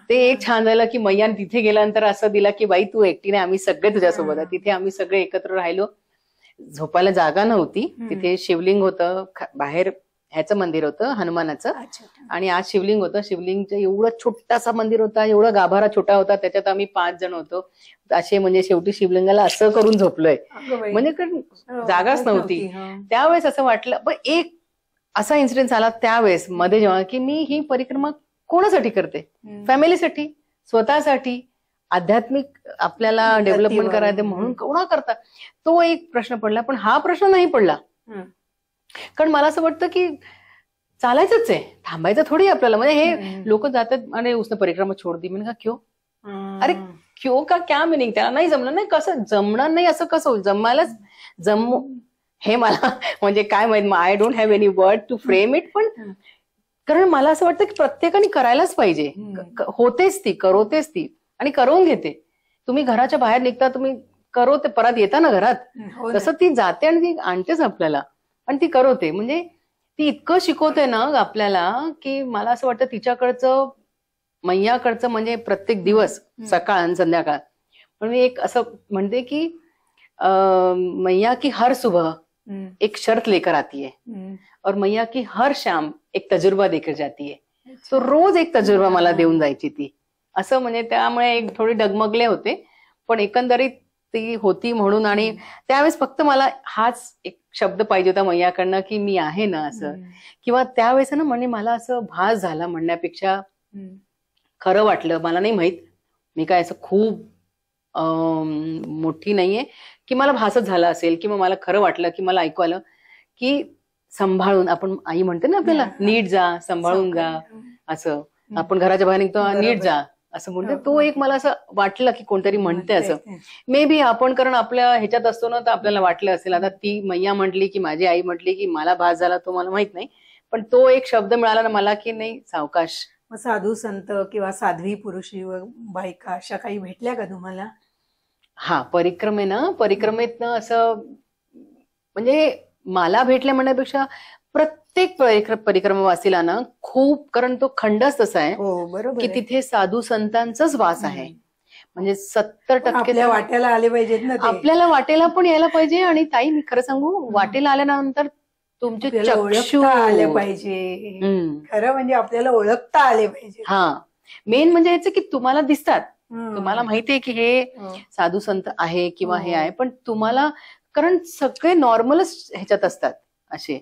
ते एक छान झालं की मैयान तिथे गेल्यानंतर असं दिला की बाई तू एकटी नाही, आम्ही सगळे तुझ्यासोबत आहे. तिथे आम्ही सगळे एकत्र राहिलो. झोपायला जागा नव्हती, तिथे शिवलिंग होतं, बाहेर ह्याचं मंदिर होतं हनुमानाचं, आणि आज शिवलिंग होतं. शिवलिंगचं एवढं छोटासा मंदिर होता, एवढा गाभारा छोटा होता, त्याच्यात आम्ही 5 जण होतो असे. म्हणजे शेवटी शिवलिंगाला असं करून झोपलोय, म्हणजे जागाच नव्हती. त्यावेळेस असं वाटलं, पण एक असा इन्सिडेंट आला त्यावेळेस मध्ये जेव्हा की मी ही परिक्रमा कोणासाठी करते, फॅमिलीसाठी, स्वतःसाठी, आध्यात्मिक आपल्याला डेव्हलपमेंट करायचं म्हणून कोणा करता, तो एक प्रश्न पडला. पण हा प्रश्न नाही पडला, कारण मला असं वाटतं की चालायचंच आहे, थांबायचं थोडी आपल्याला. म्हणजे हे लोक जातात आणि उसने परिक्रमा छोड दी, म्हणजे का क्यों, अरे क्यों का क्या मिनिंग, त्याला नाही जमलं नाही, कसं जमणार नाही, असं कसं जमायलाच हे मला म्हणजे काय माहित, I don't have any word to frame it. पण कारण मला असं वाटतं की प्रत्येकाने करायलाच पाहिजे. होतेच ती, करवतेच ती आणि करवून घेते. तुम्ही घराच्या बाहेर निघता, तुम्ही करवते, परत येता ना घरात, तसं ती जाते आणि ती आणतेच आपल्याला आणि ती करवते. म्हणजे ती इतकं शिकवते ना आपल्याला की मला असं वाटतं तिच्याकडचं, मैयाकडचं म्हणजे प्रत्येक दिवस सकाळ आणि संध्याकाळ. पण मी एक असं म्हणते की मैया की हर सुबह एक शर्त लेकर आती है और मैया की हर शाम एक तजुर्बा देकर जाती है. तो रोज एक तजुर्बा मला देऊन जायची ती. असं म्हणजे त्यामुळे एक थोडी डगमगले होते, पण एकंदरीत ती होती म्हणून. आणि त्यावेळेस फक्त मला हाच एक शब्द पाहिजे होता मैयाकडनं की मी आहे ना असं. किंवा त्यावेळेस ना म्हणजे मला असं भास झाला म्हणण्यापेक्षा खरं वाटलं. मला नाही माहित, मी काय असं खूप मोठी नाहीये की मला भासच झाला असेल किंवा मला खरं वाटलं की मला ऐकू आलं की सांभाळून, आपण आई म्हणते ना आपल्याला, नीट जा, सांभाळून जा, असं आपण घराच्या बाहेर निघतो, नीट जा असं म्हणते. तो एक मला असं वाटलं की कोणतरी म्हणते असं. मे बी आपण कारण आपल्या ह्याच्यात असतो ना, तर आपल्याला वाटलं असेल. आता ती मैया म्हटली की माझी आई म्हटली की मला भास झाला, तो मला माहित नाही, पण तो एक शब्द मिळाला ना मला की नाही सावकाश. मग साधू संत किंवा साध्वी पुरुषी बायका अशा काही भेटल्या का तुम्हाला? हा, परिक्रमेतनं असं म्हणजे मला भेटल्या म्हणण्यापेक्षा प्रत्येक परिक्रमावासीला ना खूप, कारण तो खंडच तसा आहे बरोबर की तिथे साधू संतांचाच वास आहे. म्हणजे 70% आपल्या वाट्याला आले पाहिजेत ना, आपल्याला वाटेला पण यायला पाहिजे. आणि ताई मी खरं सांगू, वाटेला आल्यानंतर तुमचे चक्षु आले पाहिजे. खरं म्हणजे आपल्याला ओळखता आले पाहिजे. हा, मेन म्हणजे याचं की तुम्हाला दिसतात, तुम्हाला माहितीये की हे साधू संत आहे किंवा हे आहे, पण तुम्हाला, कारण सगळे नॉर्मलच ह्याच्यात असतात असे.